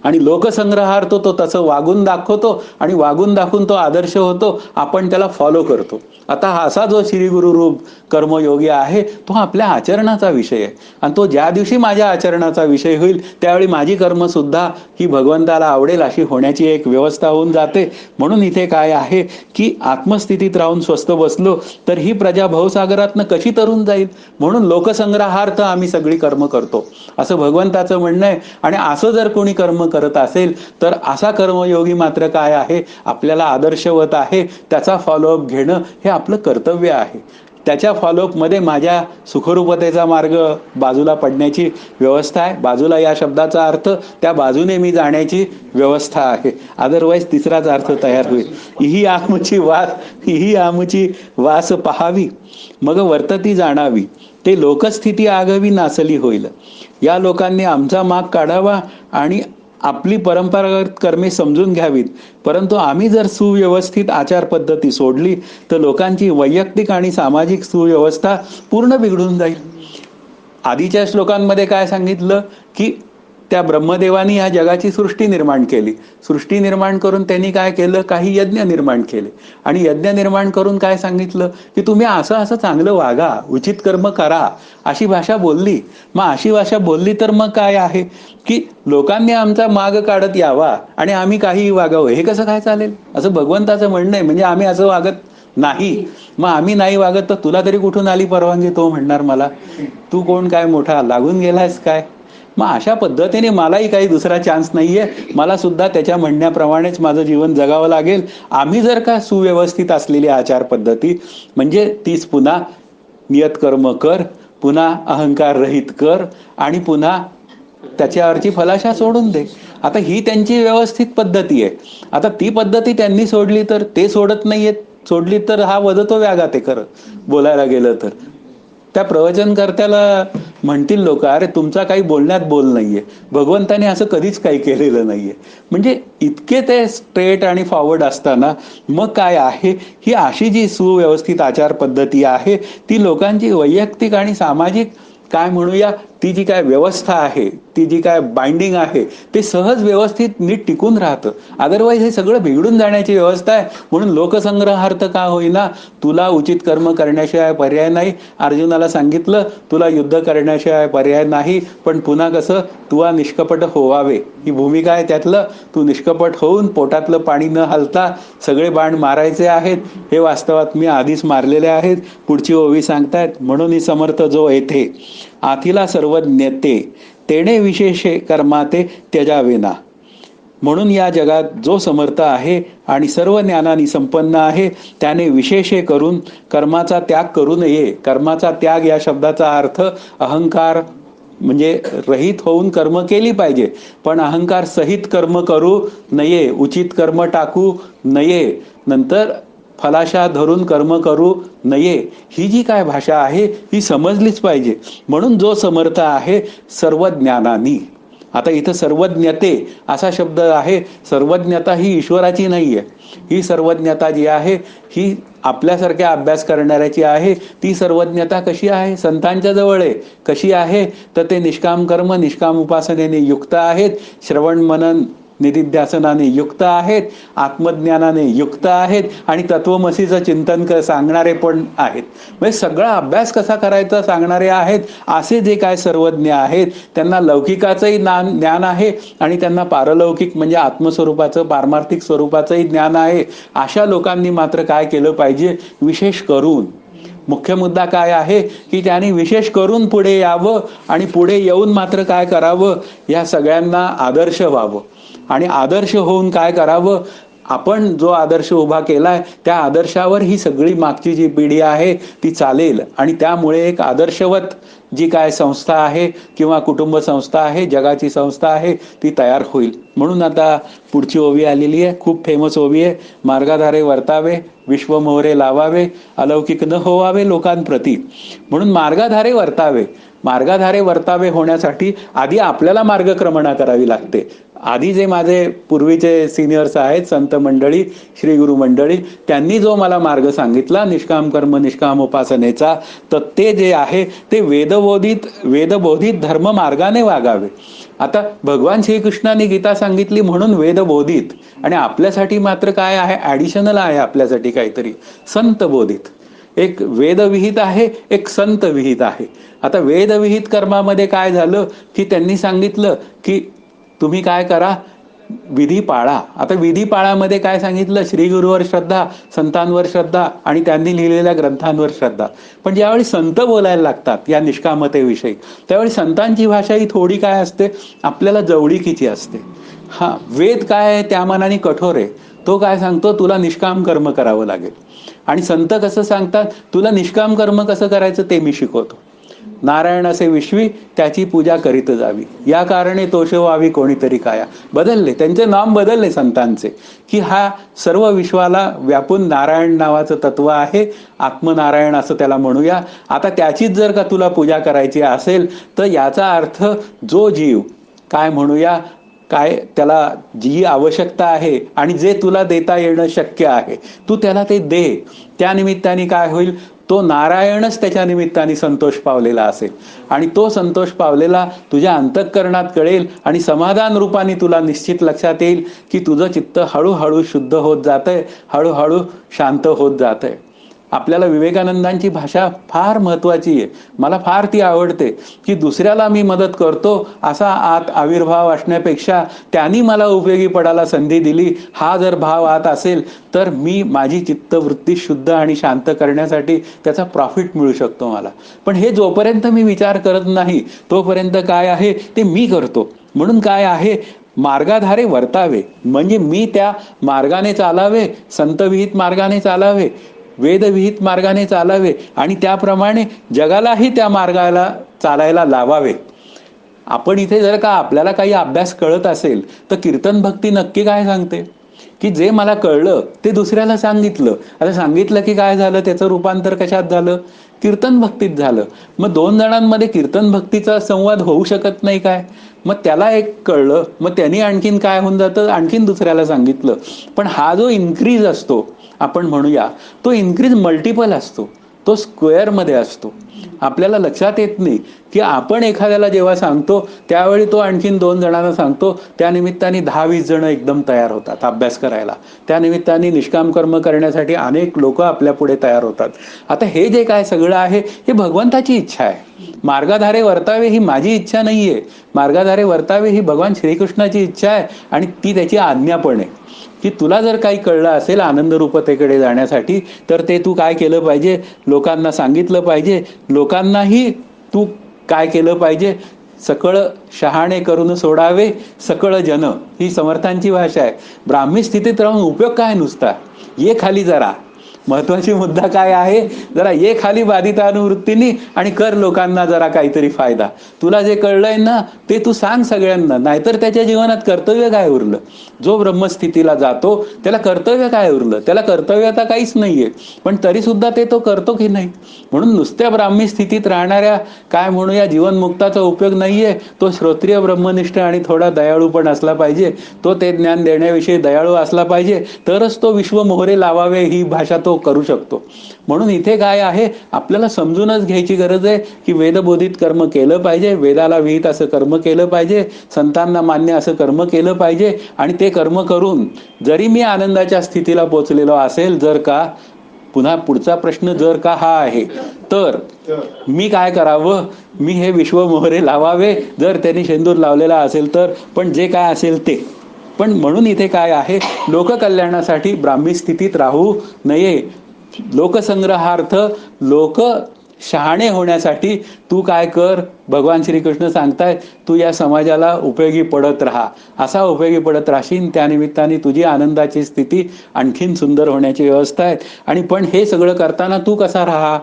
आणि लोकसंग्रहार्थ तो तसं वागून दाखवतो, आणि वागून दाखवून तो आदर्श होतो, आपण त्याला फॉलो करतो. आता असा जो श्री गुरु रूप कर्मयोगी आहे, तो आपल्या आचरणाचा विषय आहे. आणि तो ज्या दिवशी माझ्या आचरणाचा विषय होईल, त्यावेळी माझी कर्म सुद्धा ही भगवंताला आवडेल अशी होण्याची एक व्यवस्था होऊन जाते. म्हणून इथे काय आहे की आत्मस्थितीत राहून स्वस्थ बसलो तर ही प्रजा भवसागरातनं कशी तरून जाईल. म्हणून लोकसंग्रहार्थ आम्ही सगळी कर्म करतो, असं भगवंताचं म्हणणं आहे. आणि असं जर कोणी कर्म करत असेल तर असा कर्मयोगी मात्र काय आहे, आपल्याला आदर्शवत आहे, त्याचा फॉलोअप घेणं हे आपलं कर्तव्य आहे. त्याच्या फॉलोअपमध्ये माझ्या सुखरूपतेचा मार्ग बाजूला पडण्याची व्यवस्था आहे. बाजूला या शब्दाचा अर्थ त्या बाजूने मी जाण्याची व्यवस्था आहे. अदरवाईज तिसराच अर्थ तयार होईल. ही आमची वास पहावी, मग वर्तती जाणावी, ते लोकस्थिती आगवी नासली होईल. या लोकांनी आमचा माग काढावा आणि आपली परंपरागत कर्मे समजून घ्यावीत. परंतु आम्ही जर सुव्यवस्थित आचार पद्धती सोडली तर लोकांची वैयक्तिक आणि सामाजिक सुव्यवस्था पूर्ण बिघडून जाईल. आधीच्या श्लोकांमध्ये काय सांगितलं की त्या ब्रह्मदेवानी या जगाची सृष्टी निर्माण केली. सृष्टी निर्माण करून त्यांनी काय केलं, काही यज्ञ निर्माण केले आणि यज्ञ निर्माण करून काय सांगितलं की तुम्ही असं असं चांगलं वागा, उचित कर्म करा, अशी भाषा बोलली. मग अशी भाषा बोलली तर मग काय आहे की लोकांनी आमचा माग काढत यावा आणि आम्ही काहीही वागावं, हे कसं काय चालेल, असं भगवंताचं म्हणणं आहे. म्हणजे आम्ही असं वागत नाही, मग आम्ही नाही वागत तर तुला तरी कुठून आली परवानगी. तो म्हणणार मला तू कोण, काय मोठा लागून गेलायस काय. मग अशा पद्धतीने मलाही काही दुसरा चान्स नाहीये, मला सुद्धा त्याच्या म्हणण्याप्रमाणेच माझं जीवन जगावं लागेल. आम्ही जर का सुव्यवस्थित असलेली आचार पद्धती, म्हणजे तीच पुन्हा नियत कर्म कर, पुन्हा अहंकार रहित कर आणि पुन्हा त्याच्यावरची फलाशा सोडून दे. आता ही त्यांची व्यवस्थित पद्धती आहे. आता ती पद्धती त्यांनी सोडली तर ते सोडत नाहीयेत, सोडली तर हा वदतो व्यागा ते करत बोलायला गेलं तर. त्या प्रवचनकर्त्याला म्हणतील लोक, अरे तुमचा काही बोलण्यात बोल नाहीये, भगवंताने असं कधीच काही केलेलं नाहीये. म्हणजे इतके ते स्ट्रेट आणि फॉरवर्ड असताना मग काय आहे, ही अशी जी सुव्यवस्थित आचार पद्धती आहे ती लोकांची वैयक्तिक आणि सामाजिक काय म्हणूया, ती जी काय व्यवस्था आहे, ती जी काय बाइंडिंग आहे, ते सहज व्यवस्थित नीट टिकून राहतं. अदरवाईज हे सगळं बिघडून जाण्याची व्यवस्था आहे. म्हणून लोकसंग्रहार्थ का होईना तुला उचित कर्म करण्याशिवाय पर्याय नाही. अर्जुनाला सांगितलं तुला युद्ध करण्याशिवाय पर्याय नाही, पण पुन्हा कसं तू निष्कपट होवावे, ही भूमिका आहे त्यातलं. तू निष्कपट होऊन पोटातलं पाणी न हलता सगळे बाण मारायचे आहेत. हे वास्तवात मी आधीच मारलेले आहेत. पुढची ओवी सांगतायत, म्हणून ही समर्थ जो येथे आथिला सर्वज्ञते तेणे विशेषे कर्माते त्यजावेना. म्हणून या जगात जो समर्थ आहे आणि सर्व ज्ञानाने संपन्न आहे त्याने विशेषे करून कर्माचा त्याग करू नये. कर्माचा त्याग या शब्दाचा अर्थ अहंकार म्हणजे रहित होऊन कर्म केली पाहिजे, पण अहंकार सहित कर्म करू नये, उचित कर्म टाकू नये, नंतर फलाशा धरून कर्म करू नये. ही जी काय भाषा आहे ही समजलीच पाहिजे. म्हणून जो समर्थ आहे सर्वज्ञानानी. आता इथं सर्वज्ञते असा शब्द आहे. सर्वज्ञता ही ईश्वराची नाही आहे. ही सर्वज्ञता जी आहे ही आपल्यासारख्या अभ्यास करणाऱ्याची आहे. ती सर्वज्ञता कशी आहे, संतांच्या जवळ आहे. कशी आहे तर ते निष्काम कर्म निष्काम उपासनेने युक्त आहेत, श्रवण मनन निधिध्यासनाने युक्त आहेत, आत्मज्ञानाने युक्त आहेत आणि तत्वमसीचं चिंतन सांगणारे पण आहेत. म्हणजे सगळा अभ्यास कसा करायचा सांगणारे आहेत. असे जे काय सर्वज्ञ आहेत त्यांना लौकिकाचंही ज्ञान आहे आणि त्यांना पारलौकिक म्हणजे आत्मस्वरूपाचं पारमार्थिक स्वरूपाचंही ज्ञान आहे. अशा लोकांनी मात्र काय केलं पाहिजे, विशेष करून मुख्य मुद्दा काय आहे की त्यांनी विशेष करून पुढे यावं आणि पुढे येऊन मात्र काय करावं, या सगळ्यांना आदर्श व्हावं. आणि आदर्श होऊन काय करावं, आपण जो आदर्श उभा केलाय त्या आदर्शावर ही सगळी मागची जी पिढी आहे ती चालेल आणि त्यामुळे एक आदर्शवत जी काय संस्था आहे किंवा कुटुंब संस्था आहे, जगाची संस्था आहे, ती तयार होईल. म्हणून आता पुढची ओवी आलेली आहे, खूप फेमस ओवी आहे. मार्गाधारे वर्तावे विश्व मोहरे लावावे, अलौकिक न होवावे लोकांप्रती. म्हणून मार्गाधारे वर्तावे, मार्गाधारे वर्तावे होण्यासाठी आधी आपल्याला मार्गक्रमणा करावी लागते. आधी जे माझे पूर्वीचे सिनियर्स आहेत, संत मंडळी, श्री गुरु मंडळी, त्यांनी जो मला मार्ग सांगितला निष्काम कर्म निष्काम उपासनेचा, तर ते जे आहे ते वेदबोधित धर्म मार्गाने वागावे. आता भगवान श्रीकृष्णाने गीता सांगितली म्हणून वेदबोधित, आणि आपल्यासाठी मात्र काय आहे, ॲडिशनल आहे आपल्यासाठी काहीतरी संत बोधित. एक वेदविहित आहे, एक संत विहित आहे. आता वेदविहित कर्मामध्ये काय झालं की त्यांनी सांगितलं की तुम्ही काय करा, विधी पाळा. आता विधी पाळामध्ये काय सांगितलं, श्री गुरुवर श्रद्धा, संतांवर श्रद्धा आणि त्यांनी लिहिलेल्या ग्रंथांवर श्रद्धा. पण ज्यावेळी संत बोलायला लागतात या निष्कामतेविषयी, त्यावेळी संतांची भाषा ही थोडी काय असते, आपल्याला जवळीकीची असते. वेद काय आहे त्या मानाने कठोर आहे, तो काय सांगतो, तुला निष्काम कर्म करावं लागेल. आणि संत कसं सांगतात, तुला निष्काम कर्म कसं करायचं ते मी शिकवतो. नारायण असे विश्वी त्याची पूजा करीत जावी, या कारणे तोष व्हावी कोणीतरी काया. बदलले, त्यांचे नाम बदलले संतांचे, की हा सर्व विश्वाला व्यापून नारायण नावाचं तत्व आहे, आत्मनारायण असं त्याला म्हणूया. आता त्याचीच जर का तुला पूजा करायची असेल तर याचा अर्थ जो जीव काय म्हणूया, काय त्याला जी आवश्यकता आहे आणि जे तुला देता येणं शक्य आहे, तू त्याला ते दे. त्या निमित्ताने काय होईल, तो नारायणच त्याच्या निमित्ताने संतोष पावलेला असेल आणि तो संतोष पावलेला तुझ्या अंतःकरणात कळेल आणि समाधान रूपाने तुला निश्चित लक्षात येईल की तुझं चित्त हळूहळू शुद्ध होत जातंय, हळूहळू शांत होत जातंय. आपल्याला विवेकानंदांची भाषा फार महत्वाची आहे, मला फार ती आवडते, की दुसऱ्याला मी मदत करतो असा आत आविर्भाव असण्यापेक्षा त्यांनी मला उपयोगी पडायला संधी दिली हा जर भाव आत असेल तर मी माझी चित्तवृत्ती शुद्ध आणि शांत करण्यासाठी त्याचा प्रॉफिट मिळू शकतो मला. पण हे जोपर्यंत मी विचार करत नाही तोपर्यंत काय आहे ते मी करतो. म्हणून काय आहे, मार्गाधारे वर्तावे, म्हणजे मी त्या मार्गाने चालावे, संतविहित मार्गाने चालावे, वेदविहित मार्गाने चालावे आणि त्याप्रमाणे जगालाही त्या मार्गाला चालायला लावावे. आपण इथे जर का आपल्याला काही अभ्यास कळत असेल तर कीर्तन भक्ती नक्की काय सांगते, की जे मला कळलं ते दुसऱ्याला सांगितलं. आता सांगितलं की काय झालं, त्याचं रूपांतर कशात झालं, कीर्तन भक्तीत झालं. मग दोन जणांमध्ये कीर्तन भक्तीचा संवाद होऊ शकत नाही काय, मग त्याला एक कळलं, मग त्यांनी आणखीन काय होऊन जातं, आणखीन दुसऱ्याला सांगितलं. पण हा जो इन्क्रीज असतो आपण म्हणूया, तो इन्क्रीज मल्टिपल असतो, तो स्क्वेअरमध्ये असतो. आपल्याला लक्षात येत नाही की आपण एखाद्याला जेव्हा सांगतो त्यावेळी तो आणखीन 2 जणांना सांगतो, त्या निमित्ताने 10-20 जण एकदम तयार होतात अभ्यास करायला. त्या निमित्ताने निष्काम कर्म करण्यासाठी अनेक लोक आपल्या पुढे तयार होतात. आता हे जे काय सगळं आहे हे भगवंताची इच्छा आहे. मार्गाधारे वर्तावे ही माझी इच्छा नाहीये, मार्गाधारे वर्तावे ही भगवान श्रीकृष्णाची इच्छा आहे आणि ती त्याची आज्ञा पण आहे. की तुला जर काही कळलं असेल आनंद रूपतेकडे जाण्यासाठी तर ते तू काय केलं पाहिजे, लोकांना सांगितलं पाहिजे. लोकांनाही तू काय केलं पाहिजे, सकळ शहाणे करून सोडावे सकळ जन, ही समर्थांची भाषा आहे. ब्राह्मी स्थितीत राहून उपयोग काय नुसता, ये खाली जरा. महत्वाची मुद्दा काय आहे, जरा ये खाली बाधितानुवृत्तीने आणि कर लोकांना जरा काहीतरी फायदा. तुला जे कळलंय ना ते तू सांग सगळ्यांना, नाहीतर त्याच्या जीवनात कर्तव्य काय उरलं. जो ब्रह्मस्थितीला जातो त्याला कर्तव्य काय उरलं, त्याला कर्तव्य आता काहीच नाहीये, पण तरी सुद्धा ते तो करतो की नाही. म्हणून नुसत्या ब्राह्मी स्थितीत राहणाऱ्या काय म्हणूया जीवनमुक्ताचा उपयोग नाहीये. तो श्रोत्रिय ब्रह्मनिष्ठ आणि थोडा दयाळू पण असला पाहिजे, तो ते ज्ञान देण्याविषयी दयाळू असला पाहिजे, तरच तो विश्व मोहरे लावावे ही भाषा तो करू शकतो. म्हणून इथे काय आहे, आपल्याला समजूनच घ्यायची गरज आहे की वेदबोधित कर्म केलं पाहिजे, वेदाला विहित असं कर्म केलं पाहिजे, संतांना मान्य असं कर्म केलं पाहिजे. आणि ते कर्म करून जरी मी आनंदाच्या स्थितीला पोचलेलो असेल, जर का पुन्हा पुढचा प्रश्न जर का हा आहे तर मी काय करावं, मी हे विश्व मोहरे लावावे जर त्यांनी शेंदूर लावलेला असेल तर, पण जे काय असेल ते. पण म्हणून इथे काय आहे, लोककल्याणासाठी ब्राह्मी स्थितीत राहू नये. लोकसंग्रहार्थ, लोक शहाणे होण्यासाठी तू काय कर, भगवान श्रीकृष्ण सांगतायत तू या समाजाला उपयोगी पडत राहा. असा उपयोगी पडत राहशील त्यानिमित्ताने तुझी आनंदाची स्थिती आणखीन सुंदर होण्याची व्यवस्था आहे. आणि पण हे सगळं करताना तू कसा राहा.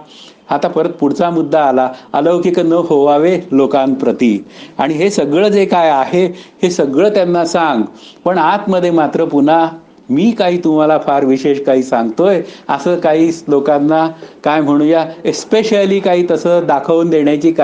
आता परत पुढचा मुद्दा आला, अलौकिक न होवावे लोकांप्रती. आणि हे सगळं जे काय आहे हे सगळं त्यांना सांग, पण आतमध्ये मात्र पुन्हा मी काही तुम्हाला फार विशेष काही सांगतोय असं काही लोकांना काय म्हणूया एस्पेशली काही तसं दाखवून देण्याची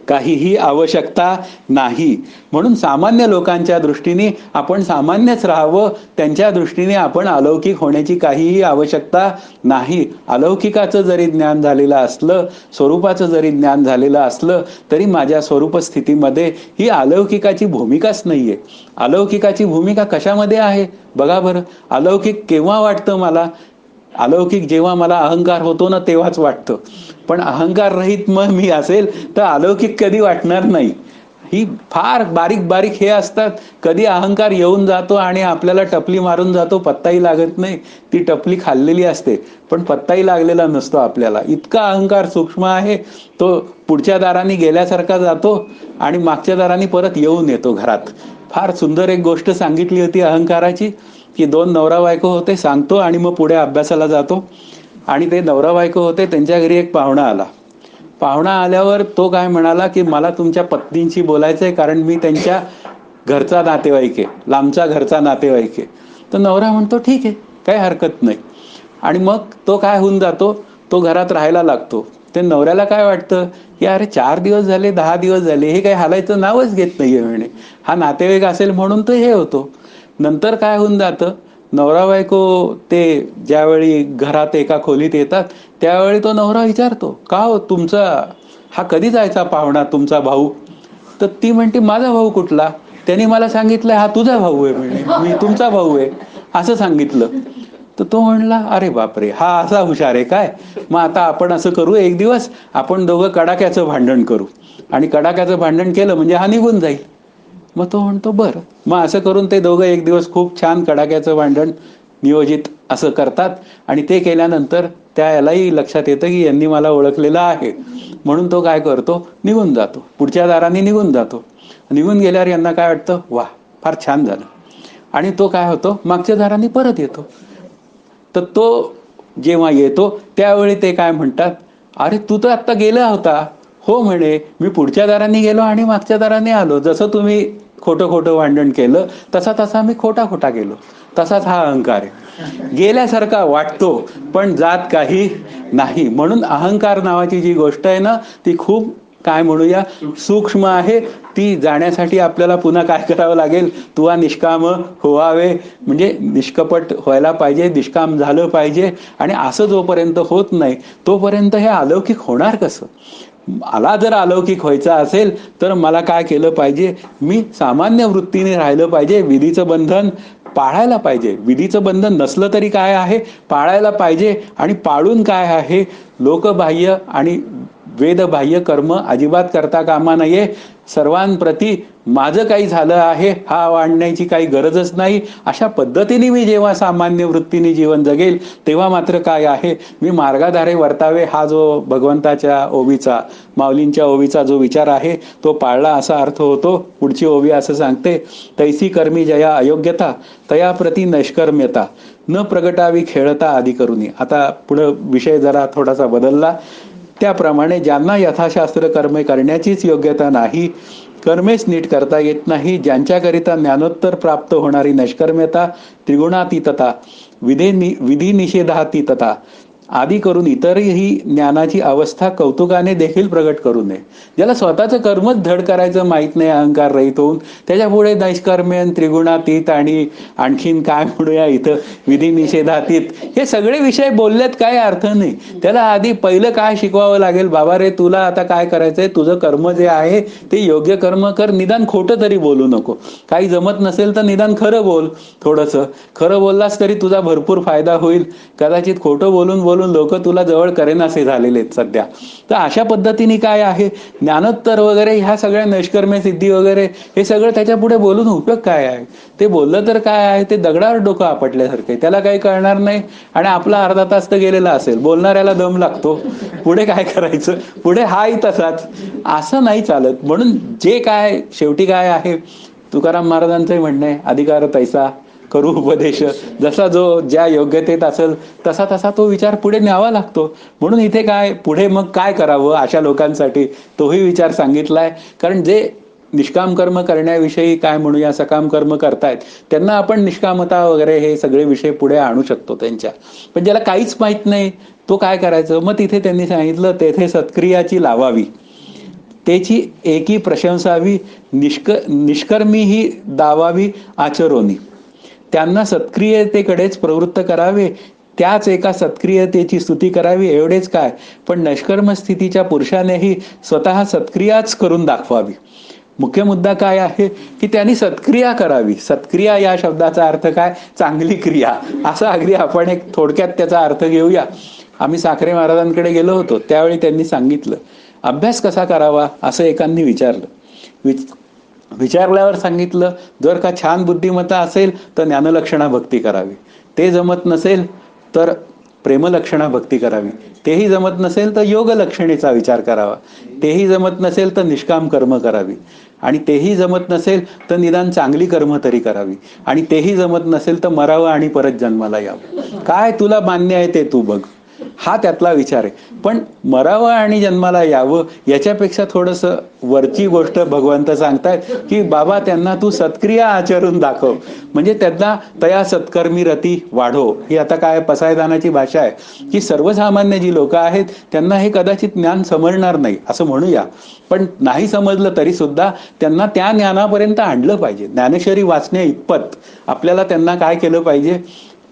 काहीही आवश्यकता नाही. म्हणून सामान्य लोकांच्या दृष्टीने आपण सामान्यच राहावं, त्यांच्या दृष्टीने आपण अलौकिक होण्याची काहीही आवश्यकता नाही. अलौकिकाचं जरी ज्ञान झालेलं असलं, स्वरूपाचं जरी ज्ञान झालेलं असलं तरी माझ्या स्वरूप स्थितीमध्ये ही अलौकिकाची भूमिकाच नाहीये. अलौकिकाची भूमिका कशामध्ये आहे बघा बरं. अलौकिक केव्हा वाटतं मला, अलौकिक जेव्हा मला अहंकार होतो ना तेव्हाच वाटतं. पण अहंकार रहित मग मी असेल तर अलौकिक कधी वाटणार नाही. ही फार बारीक बारीक हे असतात. कधी अहंकार येऊन जातो आणि आपल्याला टपली मारून जातो, पत्ताही लागत नाही. ती टपली खाल्लेली असते पण पत्ताही लागलेला नसतो आपल्याला. इतका अहंकार सूक्ष्म आहे, तो पुढच्या दाराने गेल्यासारखा जातो आणि मागच्या दाराने परत येऊन येतो घरात. फार सुंदर एक गोष्ट सांगितली होती अहंकाराची, की 2 नवरा बायको होते सांगतो आणि मग पुढे अभ्यासाला जातो. आणि ते नवरा बायको होते, त्यांच्या घरी एक पाहुणा आला. पाहुणा आल्यावर तो काय म्हणाला की मला तुमच्या पत्नींशी बोलायचं आहे, कारण मी त्यांच्या घरचा नातेवाईक आहे, लांबचा घरचा नातेवाईक आहे. तर नवरा म्हणतो ठीक आहे, काही हरकत नाही. आणि मग तो काय होऊन जातो, तो घरात राहायला लागतो. ते नवऱ्याला काय वाटतं की अरे 4 दिवस झाले, 10 दिवस झाले, हे काही हालायचं नावच घेत नाहीये म्हणे. हा नातेवाईक असेल म्हणून तो हे होतो. नंतर काय होऊन जातं, नवरा बायको ते ज्यावेळी घरात एका खोलीत येतात, त्यावेळी तो नवरा विचारतो, का हो तुमचा हा कधी जायचा पाहुणा तुमचा भाऊ? तर ती म्हणते माझा भाऊ कुठला? त्याने मला सांगितलं हा तुझा भाऊ आहे म्हणे, मी तुमचा भाऊ आहे असं सांगितलं. तर तो म्हणला अरे बापरे, हा असा हुशार आहे काय? मग आता आपण असं करू, एक दिवस आपण दोघं कडाक्याचं भांडण करू आणि कडाक्याचं भांडण केलं म्हणजे हा निघून जाईल. मग तो म्हणतो बरं. मग असं करून ते दोघं एक दिवस खूप छान कडाक्याचं भांडण नियोजित असं करतात. आणि ते केल्यानंतर त्या यालाही लक्षात येतं की यांनी मला ओळखलेलं आहे, म्हणून तो काय करतो, निघून जातो, पुढच्या दाराने निघून जातो. निघून गेल्यावर यांना काय वाटतं, वा फार छान झालं. आणि तो काय होतो, मागच्या दाराने परत येतो. तर तो जेव्हा येतो त्यावेळी ते काय म्हणतात, अरे तू तर आत्ता गेला होता. हो म्हणे, मी पुढच्या दाराने गेलो आणि मागच्या दाराने आलो. जसं तुम्ही खोटं खोटं भांडण केलं तसा तसा मी खोटा खोटा गेलो. तसाच हा अहंकार आहे. गेल्यासारखा वाटतो पण जात काही नाही. म्हणून अहंकार नावाची जी गोष्ट आहे ना, ती खूप काय म्हणूया सूक्ष्म आहे. ती जाण्यासाठी आपल्याला पुन्हा काय करावं लागेल, तुवा निष्काम व्हावे, म्हणजे निष्कपट व्हायला पाहिजे, निष्काम झालं पाहिजे. आणि असं जोपर्यंत होत नाही तोपर्यंत हे अलौकिक होणार कसं? मला जर अलौकिक व्हायचं असेल तर मला काय केलं पाहिजे, मी सामान्य वृत्तीने राहिलं पाहिजे, विधीचं बंधन पाळायला पाहिजे. विधीचं बंधन नसलं तरी काय आहे, पाळायला पाहिजे. आणि पाळून काय आहे, लोकबाह्य आणि वेदबाह्य कर्म अजिबात करता कामा नये. सर्वांप्रती माझं काही झालं आहे हा वाढण्याची काही गरजच नाही. अशा पद्धतीने मी जेव्हा सामान्य वृत्तीने जीवन जगेल तेव्हा मात्र काय आहे, मी मार्गाधारे वर्तावे. हा जो भगवंताच्या ओवीचा, माऊलींच्या ओवीचा जो विचार आहे तो पाळला असा अर्थ होतो. पुढची ओवी असं सांगते, तैसी कर्मी जया अयोग्यता तया प्रती नैष्कर्म्यता न प्रगटावी खेळता आदी करुनी. आता पुढं विषय जरा थोडासा बदलला. त्याप्रमाणे ज्यांना यथाशास्त्र कर्मे करण्याचीच योग्यता नाही, कर्मेच नीट करता येत नाही, ज्यांच्याकरिता ज्ञानोत्तर प्राप्त होणारी नैष्कर्म्यता, त्रिगुणातीतता, विधी निषेधातीतता आदी करून इतरही ज्ञानाची अवस्था कौतुकाने देखील प्रगट करू नये. ज्याला स्वतःचं कर्मच धड करायचं माहीत नाही, अहंकार रहित होऊन त्याच्यापुढे नैष्कर्म्य, त्रिगुणातीत आणि आणखीन काय म्हणूया इथं विधी निषेधातीत, हे सगळे विषय बोलल्यात काय अर्थ नाही. त्याला आधी पहिलं काय शिकवावं लागेल, बाबा रे तुला आता काय करायचंय, तुझं कर्म जे आहे ते योग्य कर्म कर, निदान खोटं तरी बोलू नको. काही जमत नसेल तर निदान खरं बोल. थोडंसं खरं बोललास तरी तुझा भरपूर फायदा होईल. कदाचित खोटं बोलून बोलून लोक तुला जवळ करेनासे झालेले आहेत सध्या. तर अशा पद्धतीने काय आहे, ज्ञानोत्तर वगैरे ह्या सगळ्या नैष्कर्म्य सिद्धी वगैरे हे सगळं त्याच्या पुढे बोलून उपयोग काय आहे? ते बोललं तर काय आहे, ते दगडावर डोकं आपटल्यासारखं, त्याला काही कळणार नाही. आणि आपला अर्धा तास तर गेलेला असेल, बोलणाऱ्याला दम लागतो, पुढे काय करायचं, पुढे हाही तसाच, असं नाही चालत. म्हणून जे काय शेवटी काय आहे, तुकाराम महाराजांचंही म्हणणं आहे, अधिकार तैसा करू उपदेश. जसा जो ज्या योग्यतेत असेल तसा तसा तो विचार पुढे न्यावा लागतो. म्हणून इथे काय पुढे मग काय करावं अशा लोकांसाठी तोही विचार सांगितलाय. कारण जे निष्काम कर्म करण्याविषयी काय म्हणूया सकाम कर्म करतायत त्यांना आपण निष्कामता वगैरे हे सगळे विषय पुढे आणू शकतो त्यांच्या. पण ज्याला काहीच माहित नाही तो काय करायचं, मग तिथे त्यांनी सांगितलं तेथे सत्क्रियाची लावावी, त्याची एकी प्रशंसावी, निष्कर्मी ही दावावी आचरोनी. त्यांना सत्क्रियतेकडेच प्रवृत्त करावे, त्याच एका सत्क्रियतेची स्तुती करावी. एवढेच काय, पण निष्कर्म स्थितीच्या पुरुषानेही स्वतः सत्क्रियाच करून दाखवावी. मुख्य मुद्दा काय आहे की त्यांनी सत्क्रिया करावी. सत्क्रिया या शब्दाचा अर्थ काय, चांगली क्रिया, असा अगदी आपण एक थोडक्यात त्याचा अर्थ घेऊया. आम्ही साखरे महाराजांकडे गेलो होतो त्यावेळी त्यांनी सांगितलं, अभ्यास कसा करावा असं एकांनी विचारलं. विचारल्यावर सांगितलं, जर का छान बुद्धिमत्ता असेल तर ज्ञानलक्षणा भक्ती करावी, ते जमत नसेल तर प्रेमलक्षणा भक्ती करावी. तेही जमत नसेल तर योग लक्षणेचा विचार करावा. तेही जमत नसेल तर निष्काम कर्म करावी. आणि तेही जमत नसेल तर निदान चांगली कर्म तरी करावी. आणि तेही जमत नसेल तर मरावं आणि परत जन्माला यावं. काय तुला मान्य आहे ते तू बघ. हा त्यातला विचार आहे. पण मरावं आणि जन्माला यावं याच्यापेक्षा थोडंसं वरची गोष्ट भगवंत सांगतायत की बाबा त्यांना तू सत्क्रिया आचरून दाखव. म्हणजे त्यांना तया सत्कर्मी रती वाढव. ही आता काय पसायदानाची भाषा आहे की सर्वसामान्य जी लोक आहेत त्यांना हे कदाचित ज्ञान समजणार नाही असं म्हणूया. पण नाही समजलं तरी सुद्धा त्यांना त्या ज्ञानापर्यंत आणलं पाहिजे. ज्ञानेश्वरी वाचण्या इतपत आपल्याला त्यांना काय केलं पाहिजे,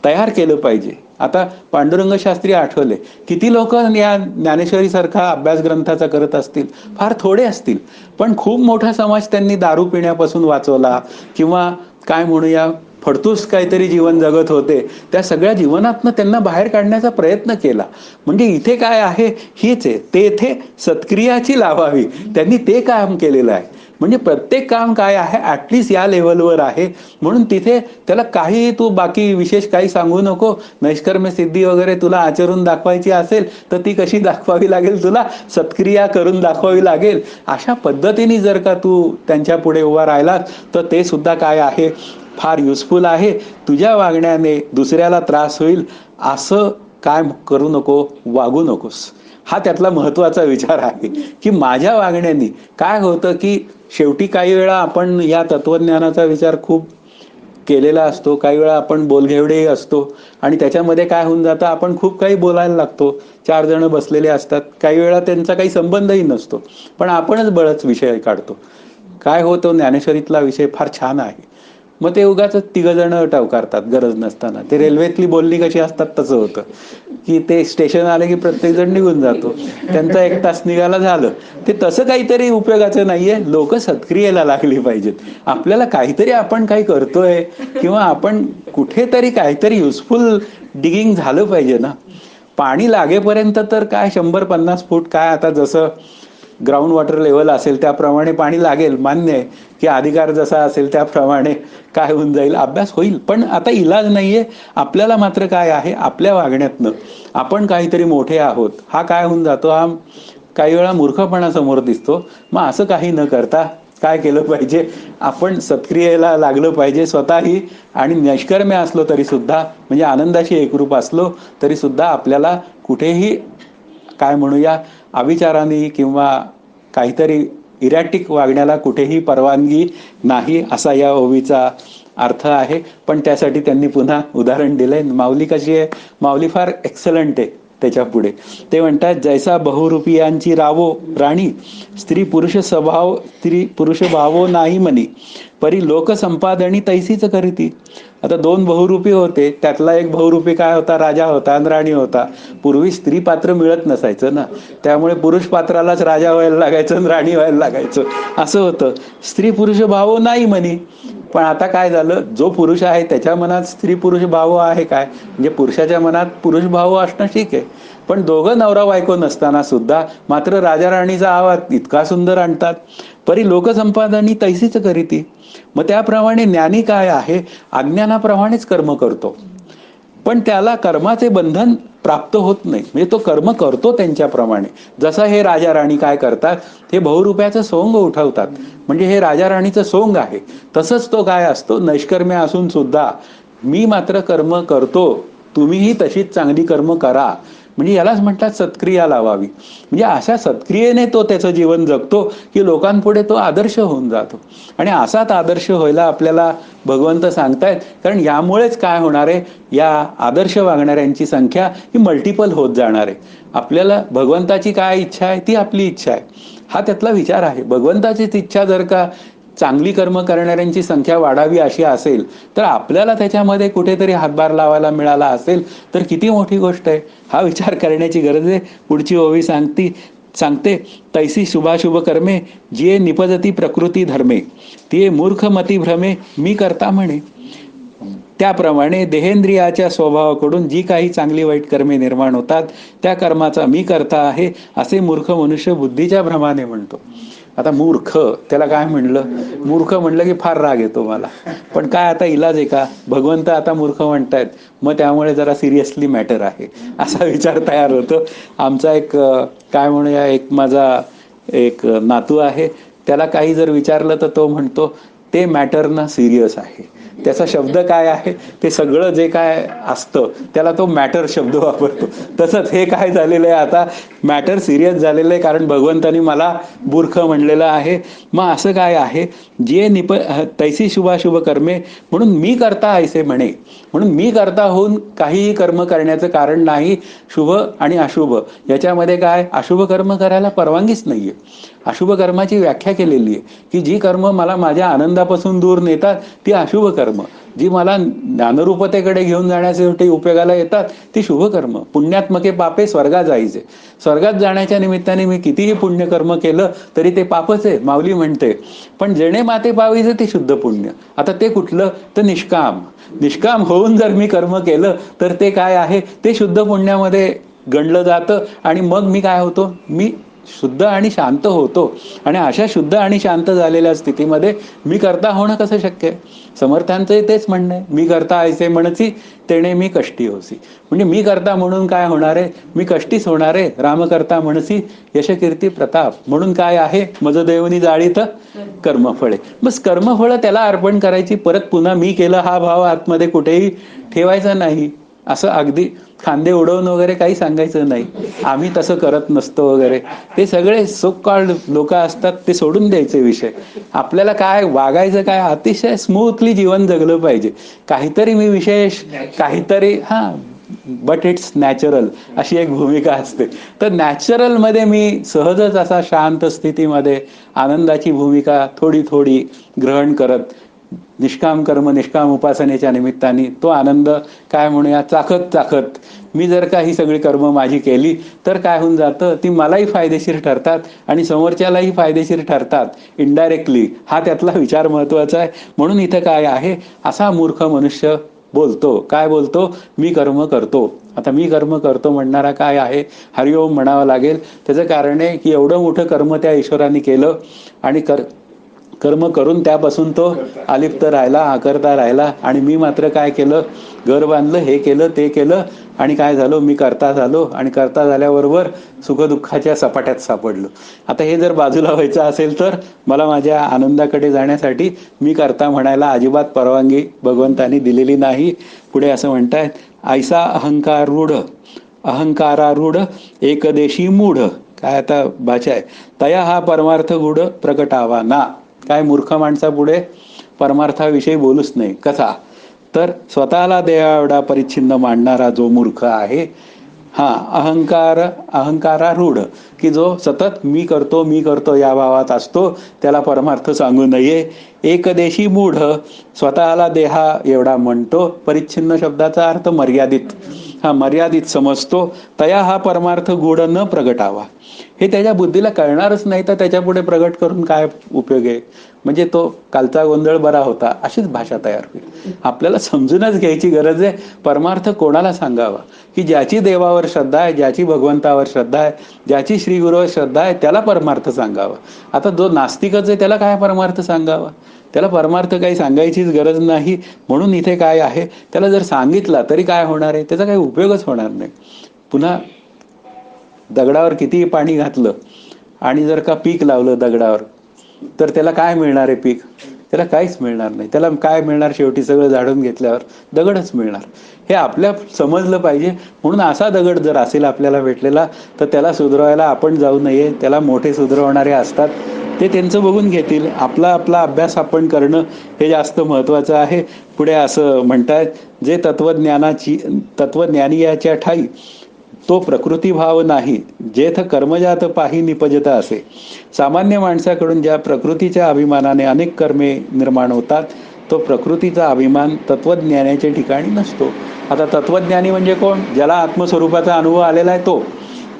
तयार केलं पाहिजे. आता पांडुरंग शास्त्री आठवले, किती लोक या ज्ञानेश्वरी सारखा अभ्यास ग्रंथाचा करत असतील? फार थोडे असतील. पण खूप मोठा समाज त्यांनी दारू पिण्यापासून वाचवला, किंवा काय म्हणूया फडतूस काहीतरी जीवन जगत होते त्या सगळ्या जीवनातनं त्यांना बाहेर काढण्याचा प्रयत्न केला. म्हणजे इथे काय आहे हीच आहे, तेथे सत्क्रियाची लावावी, त्यांनी ते काम केलेलं आहे. म्हणजे प्रत्येक काम काय आहे ॲटलिस्ट या लेवलवर आहे. म्हणून तिथे त्याला काही तू बाकी विशेष काही सांगू नको. नैष्कर्म्य सिद्धी वगैरे तुला आचरून दाखवायची असेल तर ती कशी दाखवावी लागेल, तुला सत्क्रिया करून दाखवावी लागेल. अशा पद्धतीने जर का तू त्यांच्या पुढे उभा राहिलास तर ते सुद्धा काय आहे, फार युजफुल आहे. तुझ्या वागण्याने दुसऱ्याला त्रास होईल असं काय करू नको, वागू नकोस. हा त्यातला महत्वाचा विचार आहे की माझ्या वागण्याने काय होतं की शेवटी काही वेळा आपण या तत्वज्ञानाचा विचार खूप केलेला असतो, काही वेळा आपण बोलघेवडेही असतो आणि त्याच्यामध्ये काय होऊन जातं, आपण खूप काही बोलायला लागतो. 4 जण बसलेले असतात, काही वेळा त्यांचा काही संबंधही नसतो, पण आपणच बळच विषय काढतो. काय होतं, ज्ञानेश्वरीतला विषय फार छान आहे. मग ते उगाच 3 जण टवकारतात गरज नसताना. ते रेल्वेतली बोलणी कशी असतात तसं होतं की ते स्टेशन आले की प्रत्येक जण निघून जातो, त्यांचा 1 तास निघाला झालं. ते तसं काहीतरी उपयोगाचं नाहीये. लोक सत्क्रियेला लागली पाहिजेत. आपल्याला काहीतरी आपण काही करतोय किंवा आपण कुठेतरी काहीतरी युजफुल डिगिंग झालं पाहिजे ना. पाणी लागेपर्यंत तर काय 100-50 फूट काय, आता जसं ग्राउंड वॉटर लेवल असेल त्याप्रमाणे पाणी लागेल, मान्य आहे की अधिकार जसा असेल त्याप्रमाणे काय होऊन जाईल, अभ्यास होईल. पण आता इलाज नाहीये. आपल्याला मात्र काय आहे, आपल्या वागण्यातनं आपण काहीतरी मोठे आहोत हा काय होऊन जातो, हा काही वेळा मूर्खपणासमोर दिसतो. मग असं काही न करता काय केलं पाहिजे, आपण सत्क्रियेला लागलं पाहिजे स्वतःही. आणि निष्कर्म्य असलो तरी सुद्धा, म्हणजे आनंदाशी एकरूप असलो तरी सुद्धा आपल्याला कुठेही काय म्हणूया अविचाराने किंवा काहीतरी इरॅटिक वागण्याला कुठेही परवानगी नाही, असा या ओवीचा अर्थ आहे. पण त्यासाठी त्यांनी पुन्हा उदाहरण दिलंय. माऊली कशी आहे, माऊली फार एक्सलंट आहे त्याच्या पुढे. ते म्हणतात, जैसा बहुरूपियांची रावो राणी, स्त्री पुरुष भावो नाही म्हणी, परी लोक संपादनी तैसीच करीती. आता 2 बहुरूपी होते, त्यातला एक बहुरूपी काय होता, राजा होता आणि राणी होता. पूर्वी स्त्री पात्र मिळत नसायचं ना, त्यामुळे पुरुष पात्रालाच राजा व्हायला लागायचं आणि राणी व्हायला लागायचं, असं होतं. स्त्री पुरुष भाव नाही म्हणे. पण आता काय झालं, जो पुरुष आहे त्याच्या मनात स्त्री पुरुष भाव आहे काय, म्हणजे पुरुषाच्या मनात पुरुष भाव असणं ठीक आहे. पण दोघं नवरा बायको नसताना सुद्धा मात्र राजा राणीचा आवाज इतका सुंदर आणतात, परी लोकसंपादनी तैसीच करीती. मग त्याप्रमाणे ज्ञानी काय आहे, अज्ञानाप्रमाणेच कर्म करतो, पण त्याला कर्माचे बंधन प्राप्त होत नाही. म्हणजे तो कर्म करतो त्यांच्याप्रमाणे. जसं हे राजा राणी काय करतात, हे बहुरूप्याचं सोंग उठवतात, म्हणजे हे राजा राणीचं सोंग आहे. तसंच तो काय असतो, नैष्कर्म्य असून सुद्धा मी मात्र कर्म करतो, तुम्हीही तशीच चांगली कर्म करा. म्हणजे यालाच म्हणतात सत्क्रिया लावावी. म्हणजे अशा सत्क्रियेने तो त्याचं जीवन जगतो की लोकांपुढे तो आदर्श होऊन जातो. आणि असाच आदर्श व्हायला आपल्याला भगवंत सांगतायत. कारण यामुळेच काय होणार आहे, या आदर्श वागणाऱ्यांची संख्या ही मल्टिपल होत जाणार आहे. आपल्याला भगवंताची काय इच्छा आहे ती आपली इच्छा आहे, हा त्यातला विचार आहे. भगवंताचीच इच्छा जर का चांगली कर्म करणाऱ्यांची संख्या वाढावी अशी असेल तर आपल्याला त्याच्यामध्ये कुठेतरी हातभार लावायला मिळाला असेल तर किती मोठी गोष्ट आहे, हा विचार करण्याची गरज आहे. पुढची ओवी सांगते, तैसी शुभाशुभ कर्मे जिये निपजती प्रकृती धर्मे, तिये मूर्खमती भ्रमे मी करता म्हणे. त्याप्रमाणे देहेंद्रियाच्या स्वभावाकडून जी काही चांगली वाईट कर्मे निर्माण होतात त्या कर्माचा मी करता आहे असे मूर्ख मनुष्य बुद्धीच्या भ्रमाने म्हणतो. आता मूर्ख त्याला काय म्हणलं, मूर्ख म्हणलं की फार राग येतो मला, पण काय आता इलाज आहे का, भगवंत आता मूर्ख म्हणतायत, मग त्यामुळे जरा सिरियसली मॅटर आहे असा विचार तयार होतो. आमचा एक काय म्हणूया, एक माझा एक नातू आहे, त्याला काही जर विचारलं तर तो म्हणतो ते मॅटर ना सिरियस आहे. त्याचा शब्द काय आहे, ते सगळं जे काय असतं त्याला तो मॅटर शब्द वापरतो. तसंच हे काय झालेलं आहे आता, मॅटर सिरियस झालेलं आहे, कारण भगवंतानी मला मूर्ख म्हणलेलं आहे. मग असं काय आहे, जे तैसी शुभाशुभ कर्मे म्हणून मी करता ऐसे म्हणे, म्हणून मी करता होऊन काहीही कर्म करण्याचं कारण नाही. शुभ आणि अशुभ याच्यामध्ये काय, अशुभ कर्म करायला परवानगीच नाहीये. अशुभ कर्माची व्याख्या केलेली आहे की जी कर्म मला माझ्या आनंदापासून दूर नेतात ती अशुभ कर्म, जी मला ज्ञानरूपतेकडे घेऊन जाण्यासाठी उपयोगाला येतात ती शुभ कर्म. पुण्यात्मके पापे स्वर्गात जायचे, स्वर्गात जाण्याच्या निमित्ताने मी कितीही पुण्यकर्म केलं तरी ते पापच आहे, माऊली म्हणते. पण जेणे माते पावीचे ते शुद्ध पुण्य. आता ते कुठलं, तर निष्काम. निष्काम होऊन जर मी कर्म केलं तर ते काय आहे, ते शुद्ध पुण्यामध्ये गणलं जातं. आणि मग मी काय होतो, मी शुद्ध आणि शांत होतो. आणि अशा शुद्ध आणि शांत झालेल्या स्थितीमध्ये मी करता होणं कसं शक्य आहे. समर्थांचं तेच म्हणणं आहे, मी करता ऐसे म्हणसी तेणे मी कष्टी होसी. म्हणजे मी करता म्हणून काय होणार आहे, मी कष्टीच होणार आहे. राम करता म्हणसी यश कीर्ती प्रताप. म्हणून काय आहे, मज देवनी जाळीत कर्मफळे. बस कर्मफळ त्याला अर्पण करायची, परत पुन्हा मी केलं हा भाव आतमध्ये कुठेही ठेवायचा नाही. असं अगदी खांदे उडवून वगैरे काही सांगायचं नाही, आम्ही तसं करत नसतो वगैरे. ते सगळे सो कॉल्ड लोक असतात, ते सोडून द्यायचे विषय. आपल्याला काय वागायचं, काय अतिशय स्मूथली जीवन जगलं पाहिजे. काहीतरी मी विशेष, काहीतरी बट इट्स नॅचरल अशी एक भूमिका असते. तर नॅचरलमध्ये मी सहजच असा शांत स्थितीमध्ये आनंदाची भूमिका थोडी थोडी ग्रहण करत, निष्काम कर्म निष्काम उपासनेच्या निमित्ताने तो आनंद काय म्हणूया चाखत चाखत मी जर का ही सगळी कर्म माझी केली तर काय होऊन जातं, ती मलाही फायदेशीर ठरतात आणि समोरच्यालाही फायदेशीर ठरतात इनडायरेक्टली. हा त्यातला विचार महत्वाचा आहे. म्हणून इथं काय आहे, असा मूर्ख मनुष्य बोलतो, काय बोलतो, मी कर्म करतो. आता मी कर्म करतो म्हणणारा काय आहे, हरिओम म्हणावं लागेल. त्याचं कारण आहे की एवढं मोठं कर्म त्या ईश्वराने केलं आणि कर्म करून त्यापासून तो अलिप्त राहिला, आकरता राहिला. आणि मी मात्र काय केलं, घर बांधलं, हे केलं ते केलं, आणि काय झालो, मी करता झालो. आणि करता झाल्याबरोबर सुखदुःखाच्या सपाट्यात सापडलो. आता हे जर बाजूला व्हायचं असेल तर मला माझ्या आनंदाकडे जाण्यासाठी मी करता म्हणायला अजिबात परवानगी भगवंतानी दिलेली नाही. पुढे असं म्हणतायत, ऐसा अहंकारूढ अहंकारारूढ एकदेशी मूढ. काय आता भाषा आहे, तया हा परमार्थ गूढ प्रकटावा ना. काय मूर्ख माणसापुढे परमार्थाविषयी बोलूच नाही. कसा, तर स्वतःला देवाएवढा परिच्छिन्न मांडणारा जो मूर्ख आहे, अहंकारारूढ, की जो सतत मी करतो या भावात असतो, त्याला परमार्थ सांगू नये. एकदेशी मूढ, स्वतःला देहा एवढा म्हणतो. परिच्छिन्न शब्दाचा अर्थ मर्यादित, मर्यादित समजतो. तया हा परमार्थ गूढ न प्रगटावा. हे त्याच्या बुद्धीला कळणारच नाही, तर त्याच्या पुढे प्रगट करून काय उपयोग आहे. म्हणजे तो कालचा गोंधळ बरा होता अशीच भाषा तयार होईल. आपल्याला समजूनच घ्यायची गरज आहे, परमार्थ कोणाला सांगावा, की ज्याची देवावर श्रद्धा आहे, ज्याची भगवंतावर श्रद्धा आहे, ज्याची श्रीगुरूवर श्रद्धा आहे, त्याला परमार्थ सांगावा. आता जो नास्तिकच आहे त्याला काय परमार्थ सांगावा, त्याला परमार्थ काही सांगायचीच गरज नाही. म्हणून इथे काय आहे, त्याला जर सांगितला तरी काय होणार आहे, त्याचा काही उपयोगच होणार नाही. पुन्हा दगडावर कितीही पाणी घातलं आणि जर का पीक लावलं दगडावर, तर त्याला काय मिळणार आहे पीक, त्याला काहीच मिळणार नाही. त्याला काय मिळणार, शेवटी सगळं झाडून घेतल्यावर दगडच मिळणार. हे आपल्या समजलं पाहिजे. म्हणून असा दगड जर असेल आपल्याला भेटलेला, तर त्याला सुधारायला आपण जाऊ नये. त्याला मोठे सुधारवणारे असतात, ते त्यांचं बघून घेतील. आपला अभ्यास आपण करणं हे जास्त महत्त्वाचं आहे. पुढे असं म्हणतायत, जे तत्वज्ञानी याच्या ठाई तो प्रकृती भाव नाही, जेथ कर्मजात पाही निपजत असे. सामान्य माणसाकडून ज्या प्रकृतीच्या अभिमानाने अनेक कर्मे निर्माण होतात, तो प्रकृतीचा अभिमान तत्वज्ञानाच्या ठिकाणी नसतो. आता तत्वज्ञानी म्हणजे कोण, ज्याला आत्मस्वरूपाचा अनुभव आलेला आहे तो.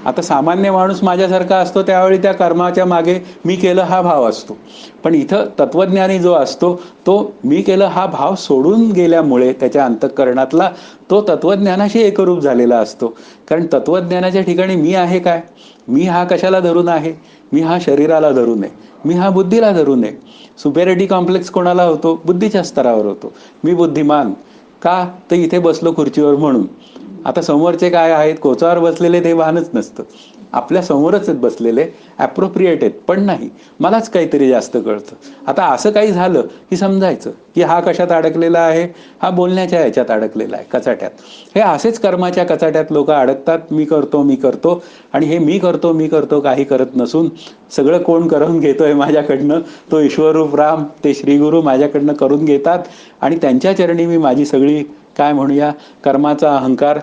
आता सामान्य माणूस माझ्यासारखा असतो त्यावेळी त्या कर्माच्या मागे मी केलं हा भाव असतो. पण इथं तत्वज्ञानी जो असतो तो मी केलं हा भाव सोडून गेल्यामुळे त्याच्या अंतःकरणातला तो तत्वज्ञानाशी एकरूप झालेला असतो. कारण तत्वज्ञानाच्या ठिकाणी मी आहे काय? मी हा कशाला धरून आहे? मी हा शरीराला धरून आहे, मी हा बुद्धीला धरून आहे. सुपेरिटी कॉम्प्लेक्स कोणाला होतो? बुद्धीच्या स्तरावर होतो. मी बुद्धिमान का? तर इथे बसलो खुर्चीवर म्हणून. आता समोरचे काय आहेत? कोचावर बसलेले ते भानच नसतं. आपल्या समोरच बसलेले ॲप्रोप्रिएट आहेत, पण नाही मलाच काहीतरी जास्त कळतं. आता असं काही झालं की समजायचं की हा कशात अडकलेला आहे? हा बोलण्याच्या ह्याच्यात अडकलेला आहे, कचाट्यात. हे असेच कर्माच्या कचाट्यात लोक अडकतात. मी करतो आणि हे मी करतो काही करत नसून सगळं कोण करून घेतोय माझ्याकडनं? तो ईश्वररूप राम, ते श्रीगुरु माझ्याकडनं करून घेतात आणि त्यांच्या चरणी मी माझी सगळी काय म्हणूया कर्माचा अहंकार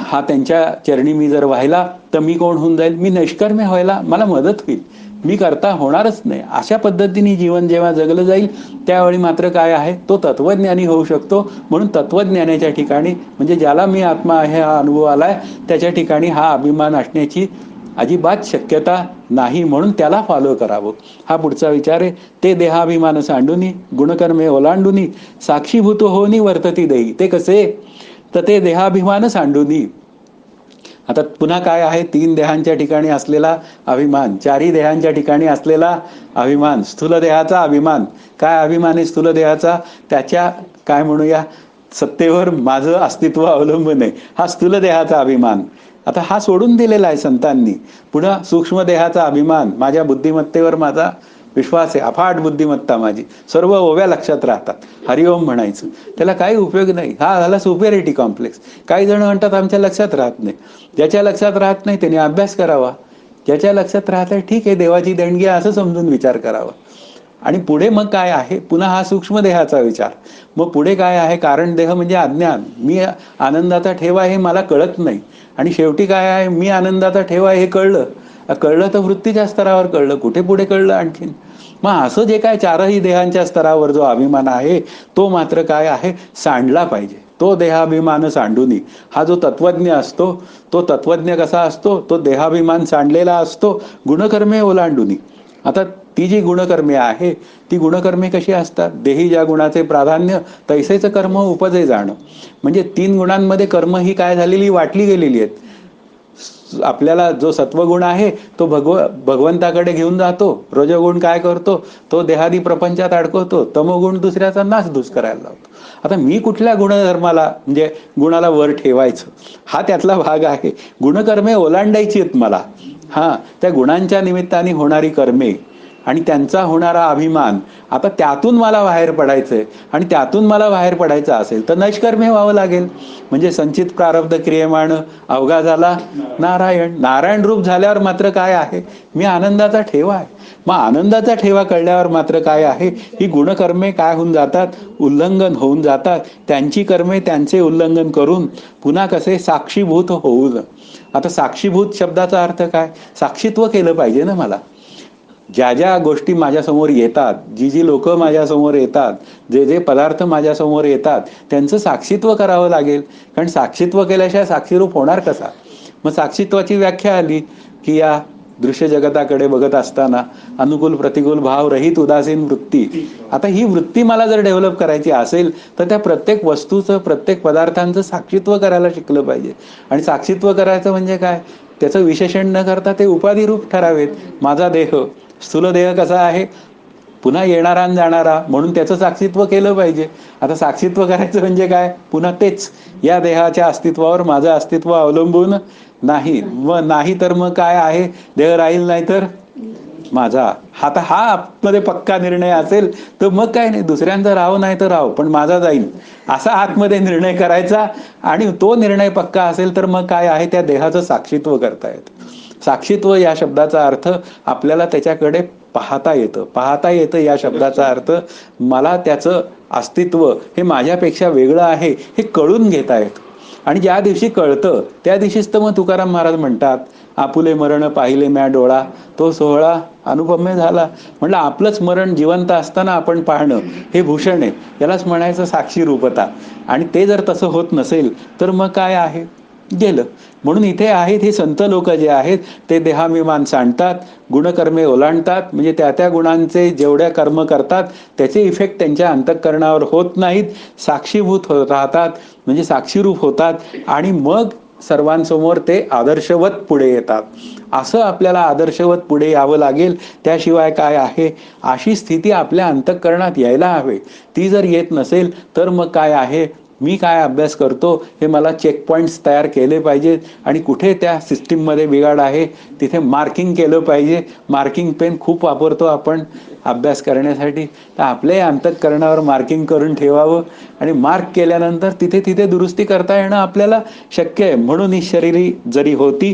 हा त्यांच्या चरणी मी जर व्हायला तर मी कोण होऊन जाईल? मी निष्कर्म्य व्हायला मला मदत होईल. मी करता होणारच नाही. अशा पद्धतीने जीवन जेव्हा जगलं जाईल त्यावेळी मात्र काय आहे? तो तत्वज्ञानी होऊ शकतो. म्हणून तत्वज्ञानाच्या ठिकाणी म्हणजे ज्याला मी आत्मा आहे हा अनुभव आलाय त्याच्या ठिकाणी हा अभिमान असण्याची अजिबात शक्यता नाही. म्हणून त्याला फॉलो करावं. हा पुढचा विचार आहे. ते देहाभिमान सांडूनी गुणकर्मे ओलांडूनी साक्षीभूत होनी वर्तती देही. ते कसे? तर ते देहाभिमान सांडूनी. आता पुन्हा काय आहे? 3 देहांच्या ठिकाणी असलेला अभिमान, 4ही देहांच्या ठिकाणी असलेला अभिमान, स्थूल देहाचा अभिमान. काय अभिमान आहे स्थूल देहाचा? त्याच्या काय म्हणूया सत्तेवर माझं अस्तित्व अवलंबून आहे, हा स्थूल देहाचा अभिमान. आता हा सोडून दिलेला आहे संतांनी. पुन्हा सूक्ष्म देहाचा अभिमान, माझ्या बुद्धिमत्तेवर माझा विश्वास आहे, अफाट बुद्धिमत्ता माझी, सर्व ओव्या लक्षात राहतात. हरिओम म्हणायचं, त्याला काही उपयोग नाही. हा झाला सुपेरिटी कॉम्प्लेक्स. काही जण म्हणतात आमच्या लक्षात राहत नाही. ज्याच्या लक्षात राहत नाही त्याने अभ्यास करावा. ज्याच्या लक्षात राहत आहे ठीक आहे, देवाची देणगी असं समजून विचार करावा. आणि पुढे मग काय आहे? पुन्हा हा सूक्ष्म देहाचा विचार. मग पुढे काय आहे? कारण देह म्हणजे अज्ञान. मी आनंदाचा ठेवा हे मला कळत नाही. आणि शेवटी काय आहे? मी आनंदाचा ठेवा हे कळलं. कळलं तर वृत्तीच्या स्तरावर कळलं, कुठे पुढे कळलं आणखीन? मग असं जे काय 4ही देहांच्या स्तरावर जो अभिमान आहे तो मात्र काय आहे? सांडला पाहिजे. तो देहाभिमान सांडूनी. हा जो तत्वज्ञ असतो तो तत्वज्ञ कसा असतो? तो देहाभिमान सांडलेला असतो गुणकर्मे ओलांडूनी. आता ती जी गुणकर्मे आहे ती गुणकर्मे कशी असतात? देही ज्या गुणाचे प्राधान्य तैसेच कर्म उपजे जाणं. म्हणजे 3 गुणांमध्ये कर्म ही काय झालेली? वाटली गेलेली आहेत. आपल्याला जो सत्वगुण आहे तो भगवंताकडे घेऊन जातो. रजोगुण काय करतो? तो देहादी प्रपंचात अडकवतो. तमोगुण दुसऱ्याचा नासधूस करायला लावतो. आता मी कुठल्या गुणधर्माला म्हणजे गुणाला वर ठेवायचं हा त्यातला भाग आहे. गुणकर्मे ओलांडायची आहेत मला. त्या गुणांच्या निमित्ताने होणारी कर्मे आणि त्यांचा होणारा अभिमान, आता त्यातून मला बाहेर पडायचंय. आणि त्यातून मला बाहेर पडायचं असेल तर नैष्कर्म्य व्हावं लागेल. म्हणजे संचित प्रारब्ध क्रियमाण अवघा झाला नारायण. नारायण रूप झाल्यावर मात्र काय आहे? मी आनंदाचा ठेवा आहे. मग आनंदाचा ठेवा कळल्यावर मात्र काय आहे? ही गुणकर्मे काय होऊन जातात? उल्लंघन होऊन जातात. त्यांची कर्मे त्यांचे उल्लंघन करून पुन्हा कसे? साक्षीभूत होऊन. आता साक्षीभूत शब्दाचा अर्थ काय? साक्षीत्व केलं पाहिजे ना मला. ज्या ज्या गोष्टी माझ्यासमोर येतात, जी जी लोक माझ्यासमोर येतात, जे जे पदार्थ माझ्यासमोर येतात त्यांचं साक्षीत्व करावं लागेल. कारण साक्षीत्व केल्याशिवाय साक्षीरूप होणार कसा? मग साक्षीत्वाची व्याख्या आली की या दृश्य जगताकडे बघत असताना अनुकूल प्रतिकूल भाव रहित उदासीन वृत्ती. आता ही वृत्ती मला जर डेव्हलप करायची असेल तर त्या प्रत्येक वस्तूचं प्रत्येक पदार्थांचं साक्षीत्व करायला शिकलं पाहिजे. आणि साक्षीत्व करायचं म्हणजे काय? त्याचं विशेषण न करता ते उपाधिरूप ठरावेत. माझा देह स्थूल देह कसा आहे? पुन्हा येणारा आणि जाणारा, म्हणून त्याचं साक्षीत्व केलं पाहिजे. आता साक्षीत्व करायचं म्हणजे काय? पुन्हा तेच, या देहाच्या अस्तित्वावर माझं अस्तित्व अवलंबून नाही. व नाही तर मग काय आहे? देह राहील नाही तर माझा. आता हा आतमध्ये पक्का निर्णय असेल तर मग काय नाही, दुसऱ्यांचा राहो नाही तर राहो पण माझा जाईल असा आतमध्ये निर्णय करायचा. आणि तो निर्णय पक्का असेल तर मग काय आहे? त्या देहाचं साक्षीत्व करता येतं. साक्षीत्व या शब्दाचा अर्थ आपल्याला त्याच्याकडे पाहता येतं या शब्दाचा अर्थ मला त्याचं अस्तित्व हे माझ्यापेक्षा वेगळं आहे हे कळून घेता येतं. आणि ज्या दिवशी कळतं त्या दिवशीच तर मग तुकाराम महाराज म्हणतात, आपुले मरण पाहिले म्या डोळा, तो सोहळा अनुपम्य झाला. म्हटलं आपलंच मरण जिवंत असताना आपण पाहणं हे भूषण आहे. यालाच म्हणायचं साक्षी रूपता. आणि ते जर तसं होत नसेल तर मग काय आहे? गेलं. म्हणून इथे आहेत हे संत लोक जे आहेत ते देहाभिमान सांडतात, गुणकर्मे ओलांडतात, म्हणजे त्या त्या गुणांचे जेवढ्या कर्म करतात त्याचे इफेक्ट त्यांच्या अंतःकरणावर होत नाहीत, साक्षीभूत राहतात, म्हणजे साक्षीरूप होतात आणि मग सर्वांसमोर ते आदर्शवत पुढे येतात. असं आपल्याला आदर्शवत पुढे यावं लागेल. त्याशिवाय काय आहे, अशी स्थिती आपल्या अंतःकरणात यायला हवी. ती जर येत नसेल तर मग काय आहे, मी काय अभ्यास करतो हे मला चेक पॉईंट्स तयार केले पाहिजेत आणि कुठे त्या सिस्टीममध्ये बिघाड आहे तिथे मार्किंग केलं पाहिजे. मार्किंग पेन खूप वापरतो आपण अभ्यास करण्यासाठी, तर आपल्याही अंतःकरणावर मार्किंग करून ठेवावं आणि मार्क केल्यानंतर तिथे तिथे दुरुस्ती करता येणं आपल्याला शक्य आहे. म्हणून ही शरीरी जरी होती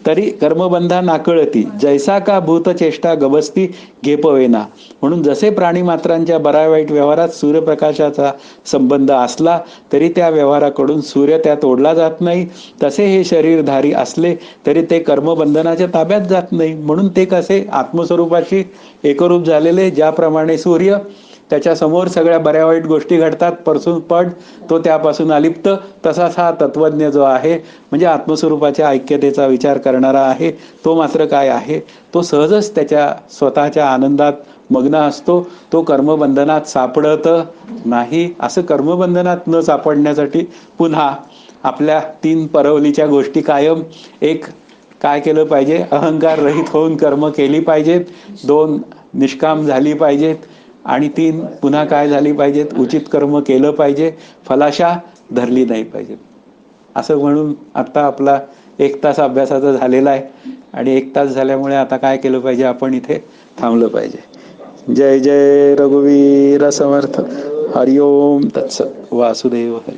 तरी कर्मबंधा नाकळती, जैसा का भूत चेष्टा गबसती घेपवेना. म्हणून जसे प्राणी मात्रांच्या बऱ्या वाईट व्यवहारात सूर्यप्रकाशाचा संबंध असला तरी त्या व्यवहाराकडून सूर्य त्यात ओढला जात नाही, तसे हे शरीरधारी असले तरी ते कर्मबंधनाच्या ताब्यात जात नाही. म्हणून ते कसे आत्मस्वरूपाशी एकरूप झालेले, ज्याप्रमाणे सूर्य त्याच्या समोर सगळ्या बऱ्या वाईट गोष्टी घडतात, परसून पण तो त्यापासून अलिप्त, तसाच हा तत्वज्ञ जो आहे म्हणजे आत्मस्वरूपाच्या ऐक्यतेचा विचार करणारा आहे, तो मात्र काय आहे, तो सहजच त्याच्या स्वतःच्या आनंदात मग्न असतो. तो कर्मबंधनात सापडत नाही. असं कर्मबंधनात न सापडण्यासाठी पुन्हा आपल्या 3 परवलीच्या गोष्टी कायम, एक काय केलं पाहिजे, अहंकार रहित होऊन कर्म केली पाहिजेत, 2 निष्काम झाली पाहिजेत आणि 3 पुन्हा काय झाली पाहिजेत, उचित कर्म केलं पाहिजे, फलाशा धरली नाही पाहिजेत. असं म्हणून आता आपला 1 तास अभ्यासाचा झालेला आहे आणि 1 तास झाल्यामुळे आता काय केलं पाहिजे, आपण इथे थांबलं पाहिजे. जय जय रघुवीर समर्थ. हरिओम तत्सत. वासुदेव हरी.